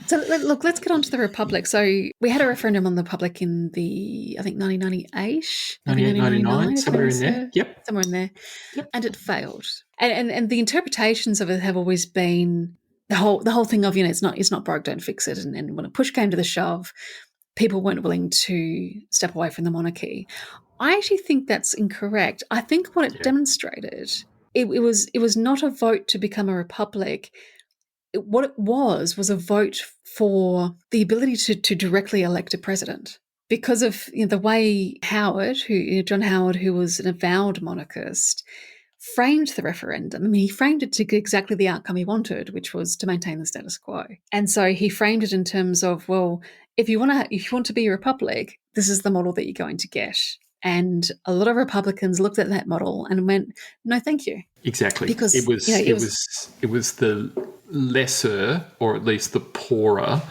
So look, let's get on to the Republic. So we had a referendum on the Republic in I think 1998, maybe 98, 99, 1999, if somewhere memory in there. serves, Yep. somewhere in there, Yep. and it failed. And the interpretations of it have always been the whole thing of, it's not broke, don't fix it. And when a push came to the shove, people weren't willing to step away from the monarchy. I actually think that's incorrect. I think what it demonstrated, it was not a vote to become a republic. What it was a vote for the ability to directly elect a president. Because of the way John Howard, who was an avowed monarchist, framed the referendum. I mean, he framed it to get exactly the outcome he wanted, which was to maintain the status quo. And so he framed it in terms of, well, if you want to be a republic, this is the model that you're going to get. And a lot of Republicans looked at that model and went, "No, thank you." Exactly. Because it was the lesser, or at least the poorer,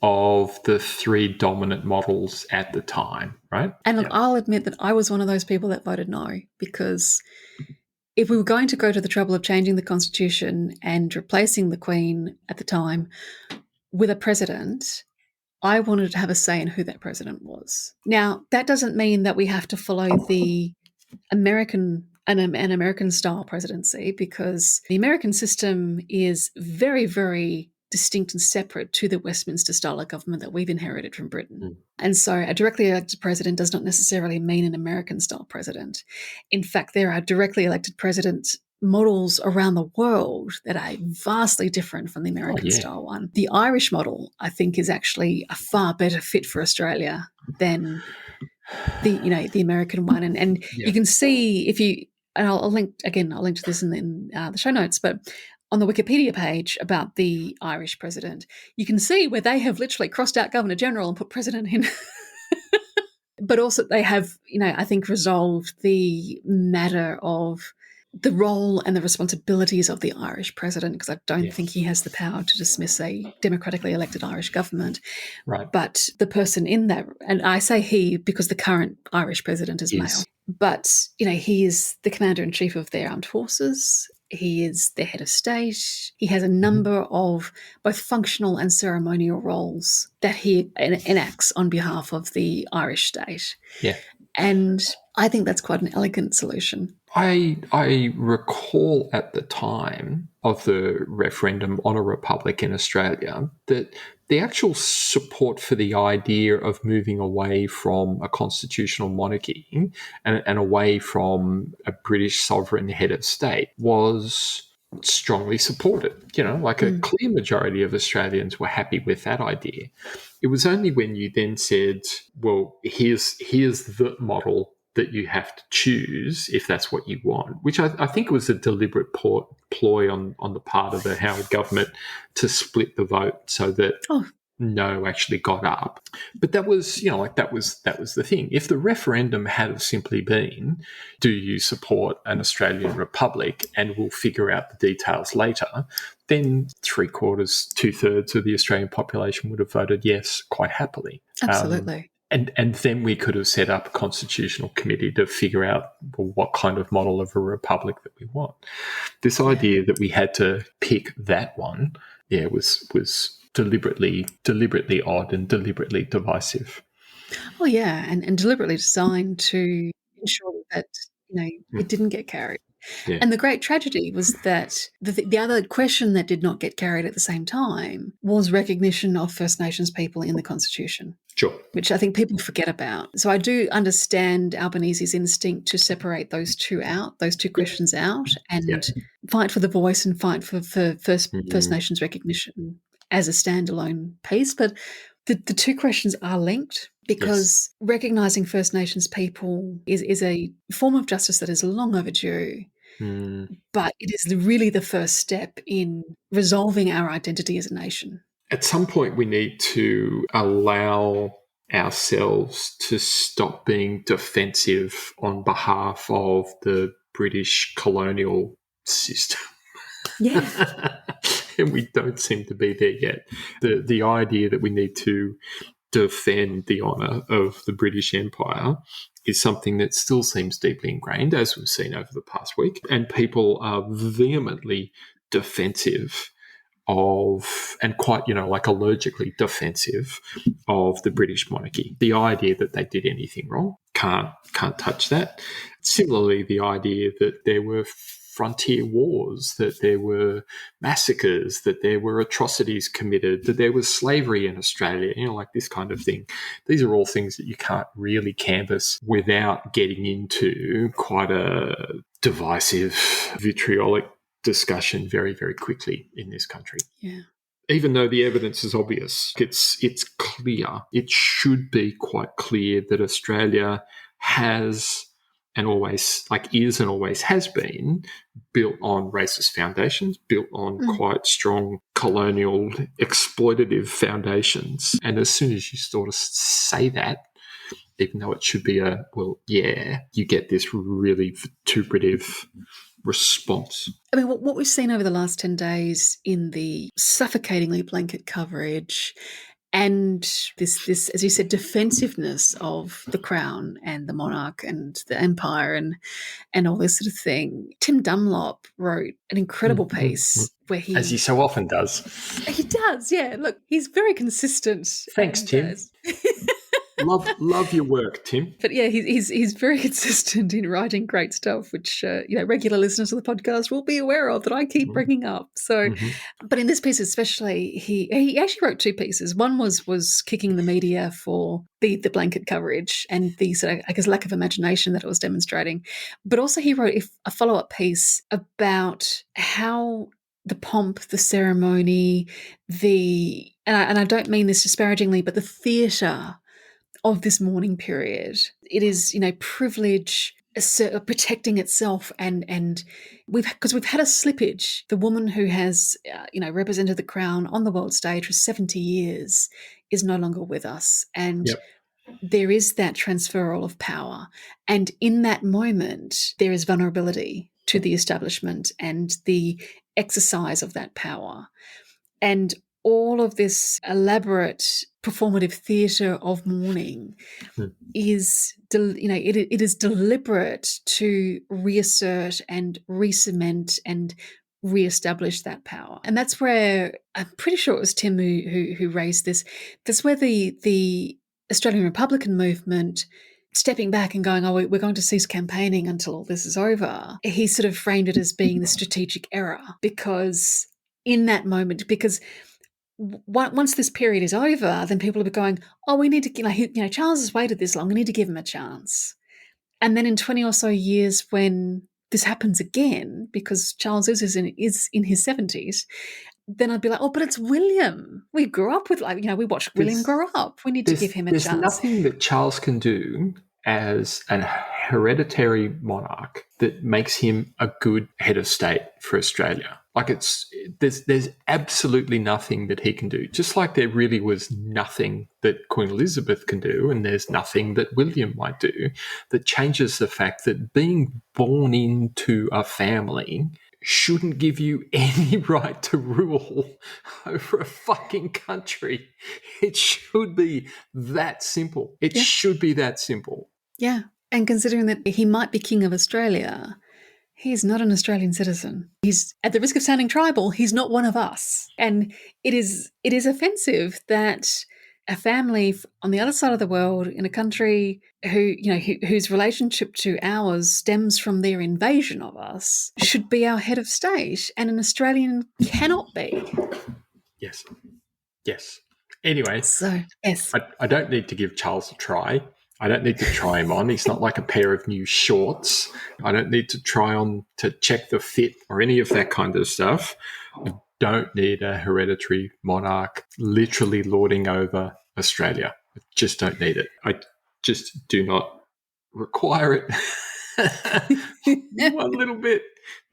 of the three dominant models at the time, right? And look, I'll admit that I was one of those people that voted no, because if we were going to go to the trouble of changing the Constitution and replacing the Queen at the time with a president, I wanted to have a say in who that president was. Now, that doesn't mean that we have to follow an American style presidency, because the American system is very, very distinct and separate to the Westminster style of government that we've inherited from Britain. And so a directly elected president does not necessarily mean an American style president. In fact, there are directly elected president models around the world that are vastly different from the American style one. The Irish model, I think, is actually a far better fit for Australia than the American one. And you can see, if you, and I'll link to this in the show notes, but on the Wikipedia page about the Irish president, you can see where they have literally crossed out Governor General and put president in. But also they have, I think, resolved the matter of the role and the responsibilities of the Irish president, because I don't think he has the power to dismiss a democratically elected Irish government. Right. But the person in that, and I say he because the current Irish president is male, but, he is the commander-in-chief of their armed forces. He is the head of state. He has a number of both functional and ceremonial roles that he enacts on behalf of the Irish state. Yeah. And I think that's quite an elegant solution. I recall at the time of the referendum on a republic in Australia that the actual support for the idea of moving away from a constitutional monarchy and away from a British sovereign head of state was strongly supported. A clear majority of Australians were happy with that idea. It was only when you then said, well, here's the model that you have to choose if that's what you want, which I think was a deliberate ploy on the part of the Howard government to split the vote so that no actually got up. But that was, that was the thing. If the referendum had have simply been, do you support an Australian republic, and we'll figure out the details later, then 3/4, 2/3 of the Australian population would have voted yes quite happily. Absolutely. And then we could have set up a constitutional committee to figure out, well, what kind of model of a republic that we want. This idea that we had to pick that one, was deliberately odd and deliberately divisive. Oh, yeah, and deliberately designed to ensure that, it didn't get carried. Yeah. And the great tragedy was that the other question that did not get carried at the same time was recognition of First Nations people in the Constitution. Sure. Which I think people forget about. So I do understand Albanese's instinct to separate those two questions out, and fight for the voice and fight for First Nations recognition as a standalone piece. But the two questions are linked, because recognising First Nations people is a form of justice that is long overdue. but it is really the first step in resolving our identity as a nation. At some point, we need to allow ourselves to stop being defensive on behalf of the British colonial system. Yeah. And we don't seem to be there yet. The idea that we need to defend the honour of the British Empire is something that still seems deeply ingrained, as we've seen over the past week. And people are vehemently defensive of, and quite, like allergically defensive of the British monarchy. The idea that they did anything wrong, can't touch that. Similarly, the idea that there were frontier wars, that there were massacres, that there were atrocities committed, that there was slavery in Australia, like this kind of thing. These are all things that you can't really canvass without getting into quite a divisive, vitriolic discussion very, very quickly in this country. Yeah. Even though the evidence is obvious, it's clear. It should be quite clear that Australia has and always is and always has been built on racist foundations, built on quite strong colonial exploitative foundations. And as soon as you sort of say that, even though it should be you get this really vituperative response. I mean, what we've seen over the last 10 days in the suffocatingly blanket coverage and this, as you said, defensiveness of the crown and the monarch and the empire and all this sort of thing. Tim Dunlop wrote an incredible piece where he... As he so often does. He does, yeah. Look, he's very consistent. Thanks, Tim. Love your work, Tim. But yeah, he's very consistent in writing great stuff, which regular listeners of the podcast will be aware of that I keep bringing up. So, but in this piece especially, he actually wrote two pieces. One was kicking the media for the blanket coverage and the sort of, I guess, lack of imagination that it was demonstrating. But also he wrote a follow-up piece about how the pomp, the ceremony, and I don't mean this disparagingly, but the theatre of this mourning period. It is, privilege protecting itself and we've had a slippage. The woman who has, represented the crown on the world stage for 70 years is no longer with us. And there is that transferal of power. And in that moment, there is vulnerability to the establishment and the exercise of that power. And all of this elaborate performative theatre of mourning is, it is deliberate to reassert and re-cement and re-establish that power. And that's where, I'm pretty sure it was Tim who raised this, that's where the Australian Republican movement, stepping back and going, we're going to cease campaigning until all this is over, he sort of framed it as being the strategic error, because in that moment, because once this period is over, then people will be going, we need to, Charles has waited this long, we need to give him a chance. And then in 20 or so years, when this happens again, because Charles is in his 70s, then I'd be like, but it's William. We grew up with, we watched William grow up. We need to give him a chance. There's nothing that Charles can do as an hereditary monarch that makes him a good head of state for Australia. There's absolutely nothing that he can do. Just like there really was nothing that Queen Elizabeth can do, and there's nothing that William might do that changes the fact that being born into a family shouldn't give you any right to rule over a fucking country. It should be that simple. It should be that simple. Yeah. And considering that he might be King of Australia, he's not an Australian citizen. He's, at the risk of sounding tribal, he's not one of us. And it is offensive that a family on the other side of the world in a country whose relationship to ours stems from their invasion of us should be our head of state, and an Australian cannot be. Yes. Anyway, so yes, I don't need to give Charles a try. I don't need to try him on. He's not like a pair of new shorts. I don't need to try on to check the fit or any of that kind of stuff. I don't need a hereditary monarch literally lording over Australia. I just don't need it. I just do not require it. One little bit,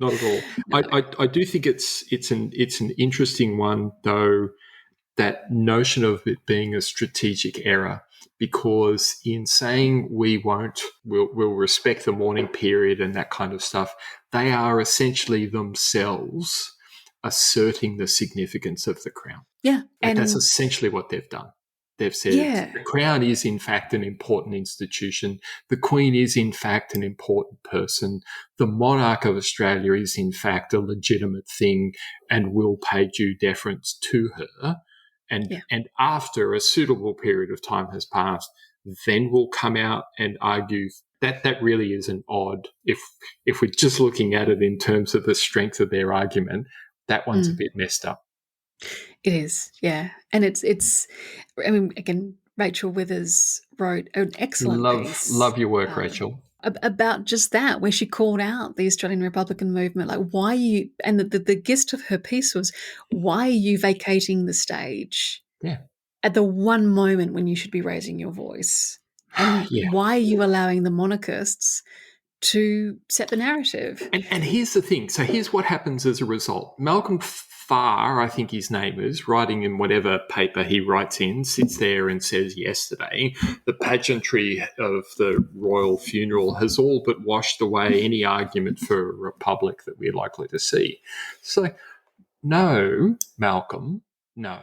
not at all. No. I do think it's an interesting one though, that notion of it being a strategic error, because in saying we'll respect the mourning period and that kind of stuff, they are essentially themselves asserting the significance of the crown. Yeah. Like And that's essentially what they've done. They've said yeah. the crown is in fact an important institution. The Queen is in fact an important person. The monarch of Australia is in fact a legitimate thing and will pay due deference to her. And after a suitable period of time has passed, then we'll come out and argue that really isn't odd. If we're just looking at it in terms of the strength of their argument, that one's a bit messed up. It is, yeah. And it's I mean, again, Rachel Withers wrote an excellent piece. Love your work, Rachel. About just that, where she called out the Australian Republican movement, like why you, and the gist of her piece was, why are you vacating the stage at the one moment when you should be raising your voice? And why are you allowing the monarchists to set the narrative? And here's the thing. So here's what happens as a result. Malcolm Farr, I think his name is, writing in whatever paper he writes in, sits there and says yesterday, the pageantry of the royal funeral has all but washed away any argument for a republic that we're likely to see. So, no, Malcolm, no.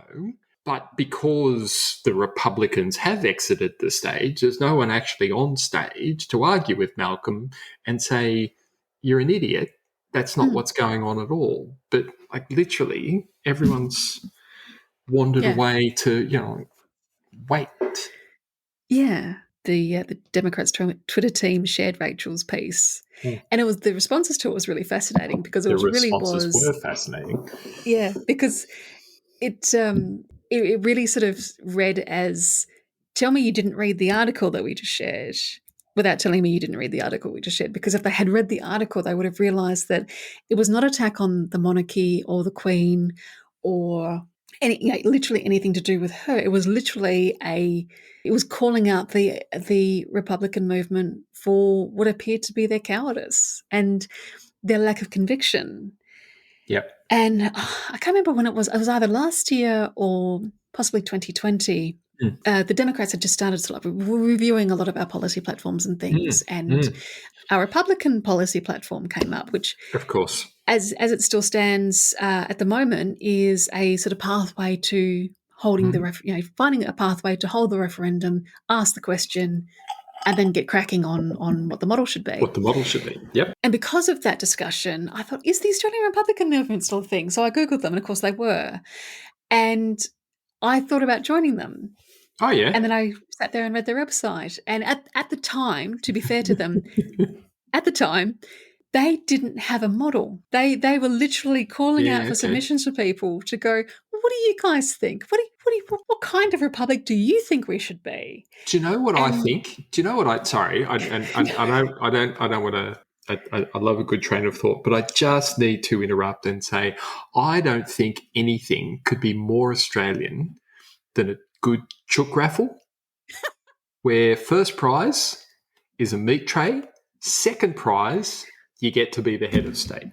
But because the Republicans have exited the stage, there's no one actually on stage to argue with Malcolm and say, you're an idiot. That's not what's going on at all. But like literally everyone's wandered away to, wait. Yeah. The Democrats' Twitter team shared Rachel's piece, and it was, the responses to it was really fascinating, because it were fascinating. Yeah, because it really sort of read as, tell me you didn't read the article that we just shared without telling me you didn't read the article we just shared. Because if they had read the article, they would have realised that it was not an attack on the monarchy or the Queen or literally anything to do with her. It was literally it was calling out the Republican movement for what appeared to be their cowardice and their lack of conviction. Yep. And I can't remember when it was either last year or possibly 2020. The Democrats had just started sort of reviewing a lot of our policy platforms and things, and our Republican policy platform came up, which, of course, as it still stands at the moment, is a sort of pathway to holding finding a pathway to hold the referendum, ask the question, and then get cracking on what the model should be. What the model should be, yep. And because of that discussion, I thought, is the Australian Republican movement still a thing? So I Googled them, and of course they were. And I thought about joining them. Oh, yeah. And then I sat there and read their website. And at the time, to be fair to them, at the time, they didn't have a model. They were literally calling out for submissions for people to go, well, what do you guys think? What kind of republic do you think we should be? Do you know what I think? Do you know what I? Sorry, I don't want to. I love a good train of thought, but I just need to interrupt and say I don't think anything could be more Australian than a good chook raffle, where first prize is a meat tray, second prize you get to be the head of state.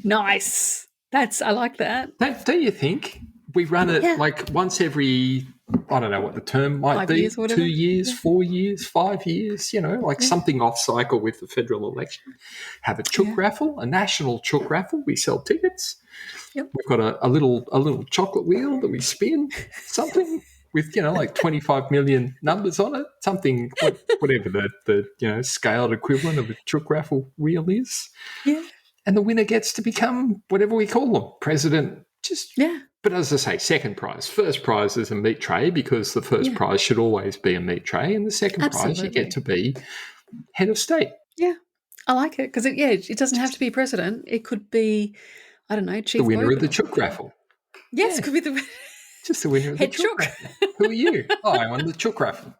Nice. I like that. Don't you think? We run it like once every, I don't know what the term might 5 be, years, 2 years, 4 years, 5 years, something off cycle with the federal election. Have a chook raffle, a national chook raffle. We sell tickets. Yep. We've got a little chocolate wheel that we spin, something with, like 25 million numbers on it, something, whatever the scaled equivalent of a chook raffle wheel is. Yeah. And the winner gets to become whatever we call them, president. But as I say, second prize. First prize is a meat tray, because the first prize should always be a meat tray, and the second prize you get to be head of state. Yeah, I like it, because it doesn't have to be president. It could be, I don't know, chief. The winner of the chook raffle. Yes, it could be just the winner of the chook raffle. Who are you? Oh, I won the chook raffle.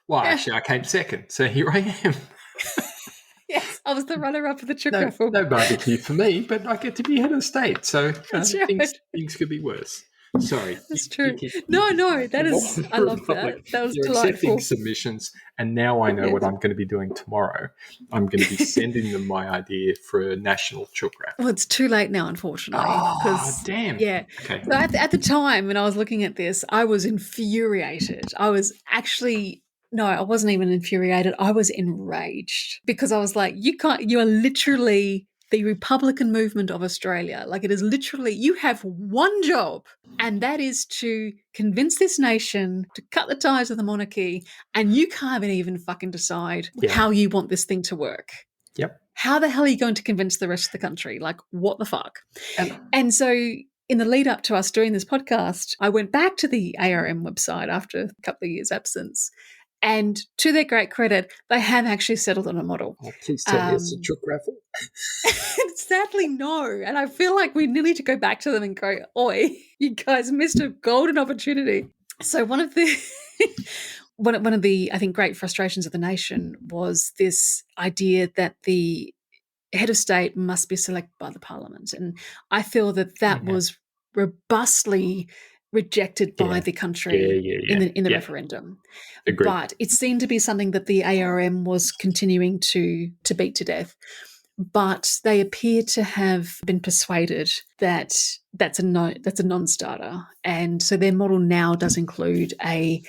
Well, actually, I came second, so here I am. Yes, I was the runner-up of the chook raffle. No barbecue for me, but I get to be head of state, so things could be worse. Sorry, That's you true. keep No, that is, I the love that. Republic. That was You're accepting delightful. submissions, and now I know Yes. what I'm going to be doing tomorrow. I'm going to be sending them my idea for a national chook Well, raffle. it's too late now, unfortunately, Oh, because, damn. yeah. Okay. So at the time when I was looking at this, I was infuriated. I was actually, no, I wasn't even infuriated. I was enraged because I was like, you are literally the Republican movement of Australia. Like, it is literally, you have one job, and that is to convince this nation to cut the ties of the monarchy, and you can't even fucking decide Yeah. how you want this thing to work. Yep. How the hell are you going to convince the rest of the country? Like, what the fuck? And And so, in the lead up to us doing this podcast, I went back to the ARM website after a couple of years' absence. And to their great credit, they have actually settled on a model. please tell me it's a chook raffle. Sadly, no. And I feel like we need to go back to them and go, oi, you guys missed a golden opportunity. So one of the one of the, I think, great frustrations of the nation was this idea that the head of state must be selected by the parliament. And I feel that that Yeah. was robustly rejected by Yeah. the country in the Yeah. referendum. Agreed. But it seemed to be something that the ARM was continuing to beat to death. But they appear to have been persuaded that that's a non-starter, and so their model now does include a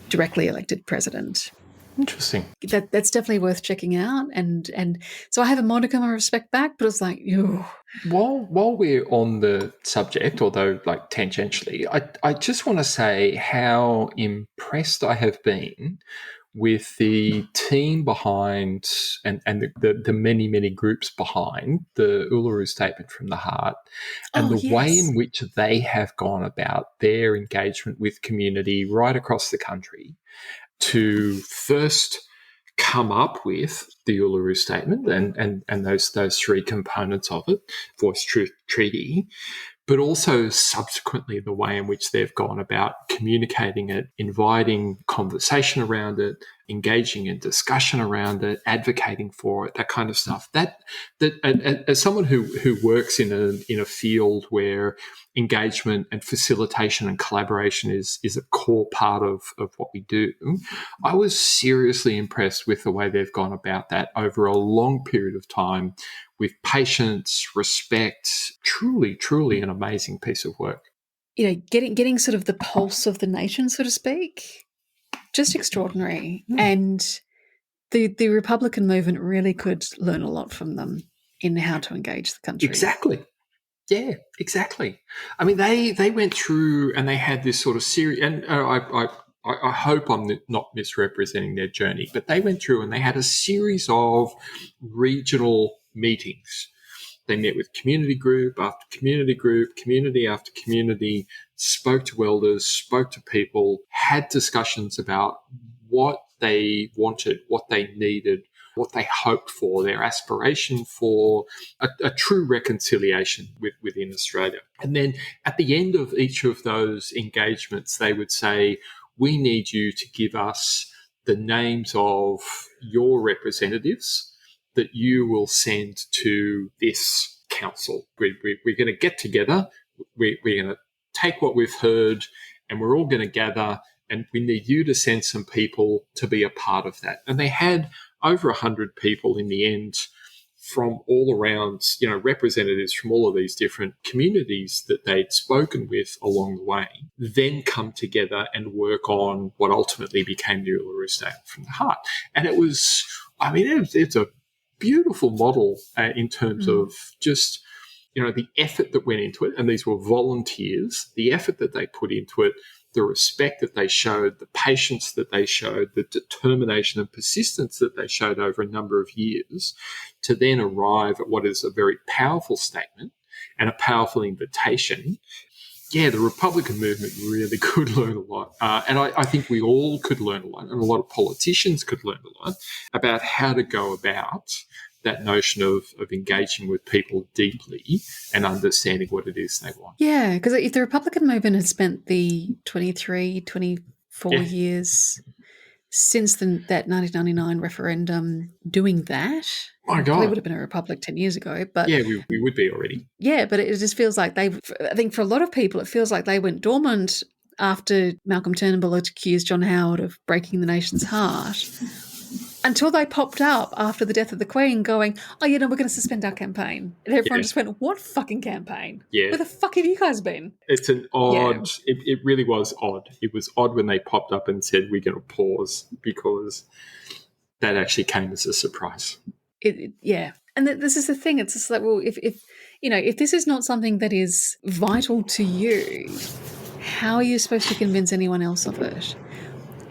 directly elected president. Interesting. That's definitely worth checking out, and so I have a modicum of respect back, but it's like, ew. While we're on the subject, although like tangentially, I just want to say how impressed I have been with the team behind and the many groups behind the Uluru Statement from the Heart, and Oh, the way yes. in which they have gone about their engagement with community right across the country to first come up with the Uluru Statement and those three components of it, Voice, Truth, Treaty, but also subsequently the way in which they've gone about communicating it, inviting conversation around it, engaging in discussion around it, advocating for it, that kind of stuff. That as someone who works in a field where engagement and facilitation and collaboration is a core part of what we do, I was seriously impressed with the way they've gone about that over a long period of time with patience, respect, truly an amazing piece of work. You know, getting sort of the pulse of the nation, so to speak, just extraordinary. And the Republican movement really could learn a lot from them in how to engage the country. Exactly. Yeah, exactly. I mean, they went through and they had this sort of series, and I hope I'm not misrepresenting their journey, but they went through and they had a series of regional meetings. They met with community group after community group, community after community, spoke to elders, spoke to people, had discussions about what they wanted, what they needed, what they hoped for, their aspiration for a true reconciliation within Australia. And then at the end of each of those engagements, they would say, we need you to give us the names of your representatives that you will send to this council. We're going to get together. We're going to take what we've heard and we're all going to gather, and we need you to send some people to be a part of that. And they had over 100 people in the end from all around, representatives from all of these different communities that they'd spoken with along the way, then come together and work on what ultimately became the Uluru Statement from the Heart. And it was, it's a beautiful model in terms of just, the effort that went into it. And these were volunteers, the effort that they put into it, the respect that they showed, the patience that they showed, the determination and persistence that they showed over a number of years to then arrive at what is a very powerful statement and a powerful invitation. Yeah, the Republican movement really could learn a lot. And I think we all could learn a lot, and a lot of politicians could learn a lot about how to go about that notion of engaging with people deeply and understanding what it is they want. Yeah, because if the Republican movement had spent the 23, 24 Yeah. years since that 1999 referendum doing that. My Probably God. would have been a republic 10 years ago, but Yeah, we would be already. yeah, but it just feels like I think for a lot of people, it feels like they went dormant after Malcolm Turnbull accused John Howard of breaking the nation's heart until they popped up after the death of the Queen going, oh, we're going to suspend our campaign. And everyone just went, what fucking campaign? Yeah. Where the fuck have you guys been? It's an odd, it really was odd. It was odd when they popped up and said, we're going to pause, because that actually came as a surprise. And this is the thing. It's just like, well, if this is not something that is vital to you, how are you supposed to convince anyone else of it?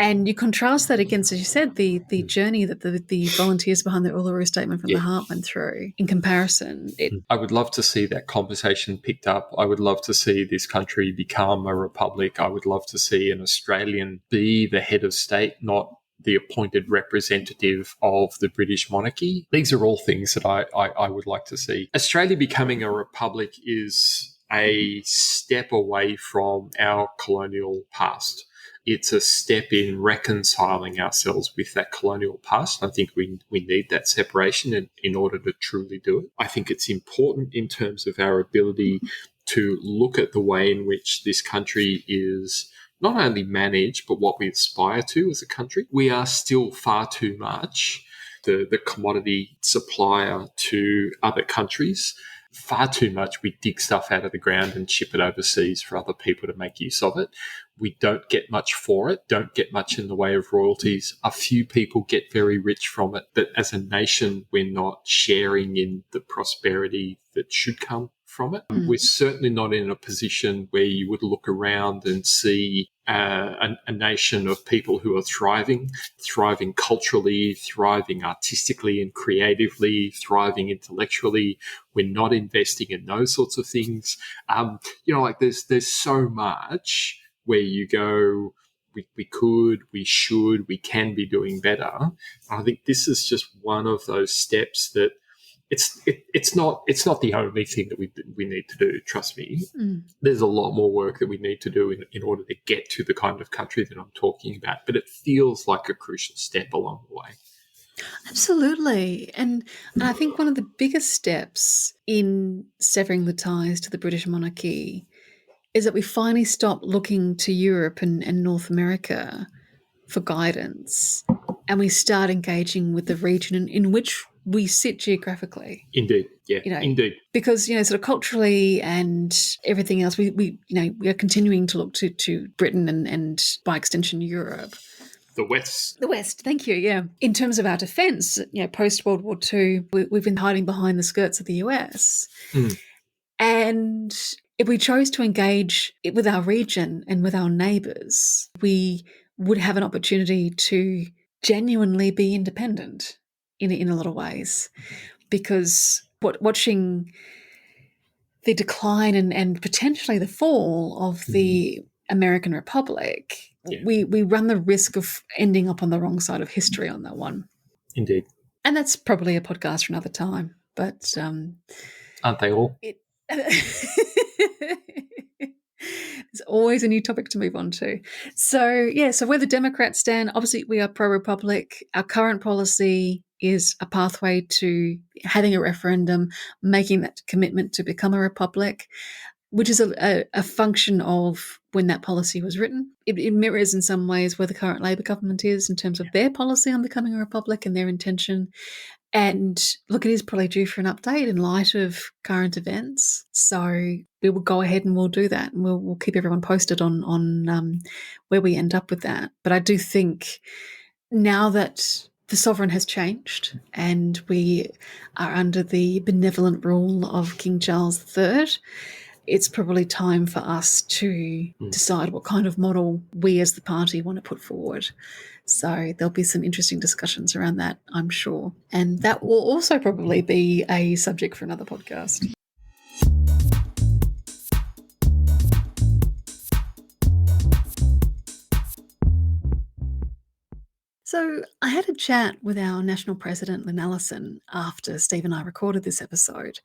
And you contrast that against, as you said, the journey that the volunteers behind the Uluru Statement from the Heart went through. In comparison, I would love to see that conversation picked up. I would love to see this country become a republic. I would love to see an Australian be the head of state, not the appointed representative of the British monarchy. These are all things that I would like to see. Australia becoming a republic is a step away from our colonial past. It's a step in reconciling ourselves with that colonial past. I think we need that separation in order to truly do it. I think it's important in terms of our ability to look at the way in which this country is not only managed, but what we aspire to as a country. We are still far too much the commodity supplier to other countries. Far too much we dig stuff out of the ground and ship it overseas for other people to make use of it. We don't get much for it, don't get much in the way of royalties. A few people get very rich from it, but as a nation, we're not sharing in the prosperity that should come from it. We're certainly not in a position where you would look around and see a nation of people who are thriving culturally, thriving artistically and creatively, thriving intellectually. We're not investing in those sorts of things. There's so much where you go, we could, we should, we can be doing better. I think this is just one of those steps that it's not the only thing that we need to do. Trust me, there's a lot more work that we need to do in order to get to the kind of country that I'm talking about. But it feels like a crucial step along the way. Absolutely. And I think one of the biggest steps in severing the ties to the British monarchy is that we finally stop looking to Europe and North America for guidance, and we start engaging with the region in which we sit geographically. Indeed, yeah, indeed. Because sort of culturally and everything else, we are continuing to look to Britain and by extension Europe. The West. The West, thank you, yeah. In terms of our defence, post World War II, we've been hiding behind the skirts of the US. And if we chose to engage with our region and with our neighbours, we would have an opportunity to genuinely be independent in a lot of ways. Because watching the decline and potentially the fall of the American Republic, we run the risk of ending up on the wrong side of history on that one. Indeed. And that's probably a podcast for another time. But aren't they all? There's always a new topic to move on to. So where the Democrats stand, obviously we are pro-republic. Our current policy is a pathway to having a referendum, making that commitment to become a republic, which is a function of when that policy was written. It mirrors in some ways where the current Labor government is in terms of their policy on becoming a republic and their intention. And look, it is probably due for an update in light of current events. So we will go ahead and we'll do that, and we'll keep everyone posted on where we end up with that. But I do think now that the sovereign has changed and we are under the benevolent rule of King Charles III, it's probably time for us to decide what kind of model we as the party want to put forward. So there'll be some interesting discussions around that, I'm sure. And that will also probably be a subject for another podcast. So I had a chat with our national president, Lynn Allison, after Steve and I recorded this episode.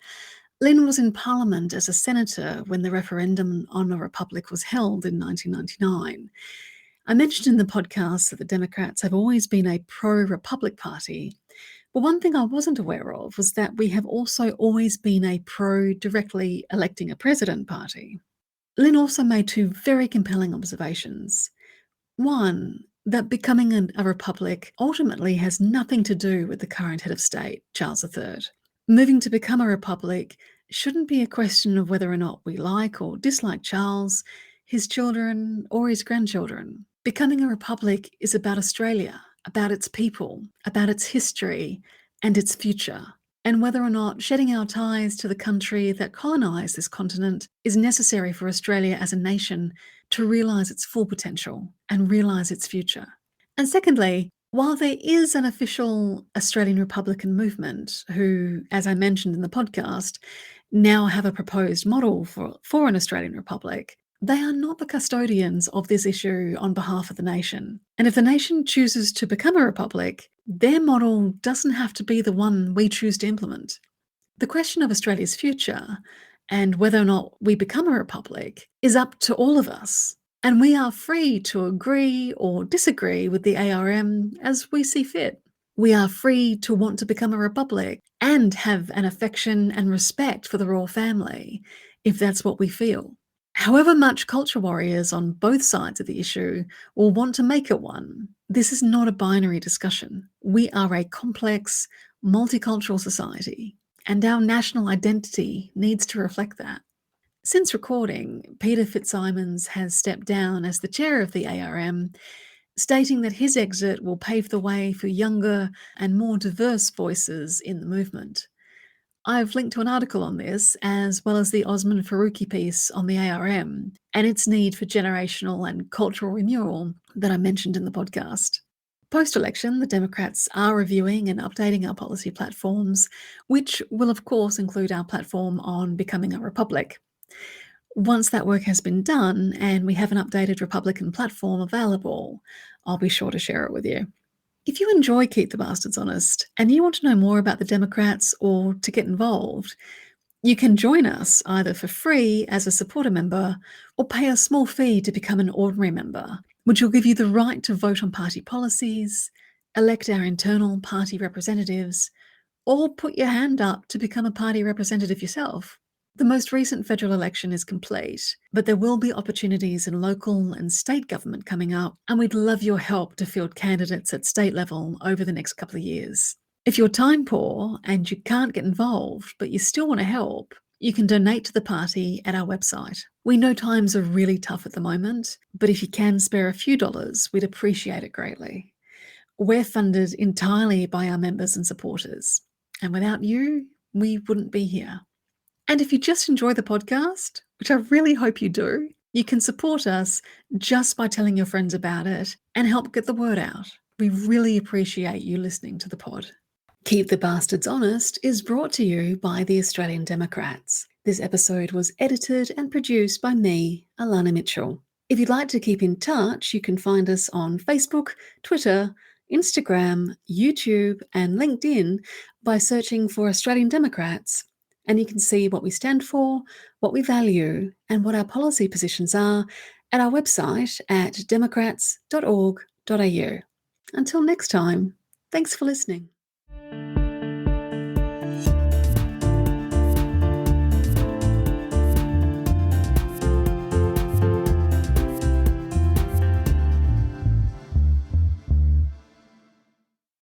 Lynn was in Parliament as a senator when the referendum on a republic was held in 1999. I mentioned in the podcast that the Democrats have always been a pro-Republic party. But one thing I wasn't aware of was that we have also always been a pro-directly electing a president party. Lynn also made two very compelling observations. One, that becoming a republic ultimately has nothing to do with the current head of state, Charles III. Moving to become a republic shouldn't be a question of whether or not we like or dislike Charles, his children, or his grandchildren. Becoming a republic is about Australia, about its people, about its history, and its future, and whether or not shedding our ties to the country that colonised this continent is necessary for Australia as a nation to realise its full potential and realise its future. And secondly, while there is an official Australian Republican movement who, as I mentioned in the podcast, now have a proposed model for an Australian Republic, they are not the custodians of this issue on behalf of the nation. And if the nation chooses to become a republic, their model doesn't have to be the one we choose to implement. The question of Australia's future and whether or not we become a republic is up to all of us. And we are free to agree or disagree with the ARM as we see fit. We are free to want to become a republic and have an affection and respect for the royal family, if that's what we feel. However much culture warriors on both sides of the issue will want to make it one, this is not a binary discussion. We are a complex, multicultural society, and our national identity needs to reflect that. Since recording, Peter Fitzsimons has stepped down as the chair of the ARM, stating that his exit will pave the way for younger and more diverse voices in the movement. I've linked to an article on this, as well as the Osman Faruqi piece on the ARM and its need for generational and cultural renewal that I mentioned in the podcast. Post-election, the Democrats are reviewing and updating our policy platforms, which will of course include our platform on becoming a republic. Once that work has been done and we have an updated Republican platform available, I'll be sure to share it with you. If you enjoy Keep the Bastards Honest and you want to know more about the Democrats or to get involved, you can join us either for free as a supporter member or pay a small fee to become an ordinary member, which will give you the right to vote on party policies, elect our internal party representatives, or put your hand up to become a party representative yourself. The most recent federal election is complete, but there will be opportunities in local and state government coming up, and we'd love your help to field candidates at state level over the next couple of years. If you're time poor and you can't get involved, but you still want to help, you can donate to the party at our website. We know times are really tough at the moment, but if you can spare a few dollars, we'd appreciate it greatly. We're funded entirely by our members and supporters, and without you, we wouldn't be here. And if you just enjoy the podcast, which I really hope you do, you can support us just by telling your friends about it and help get the word out. We really appreciate you listening to the pod. Keep the Bastards Honest is brought to you by the Australian Democrats. This episode was edited and produced by me, Elana Mitchell. If you'd like to keep in touch, you can find us on Facebook, Twitter, Instagram, YouTube, and LinkedIn by searching for Australian Democrats. And you can see what we stand for, what we value, and what our policy positions are at our website at democrats.org.au. Until next time, thanks for listening.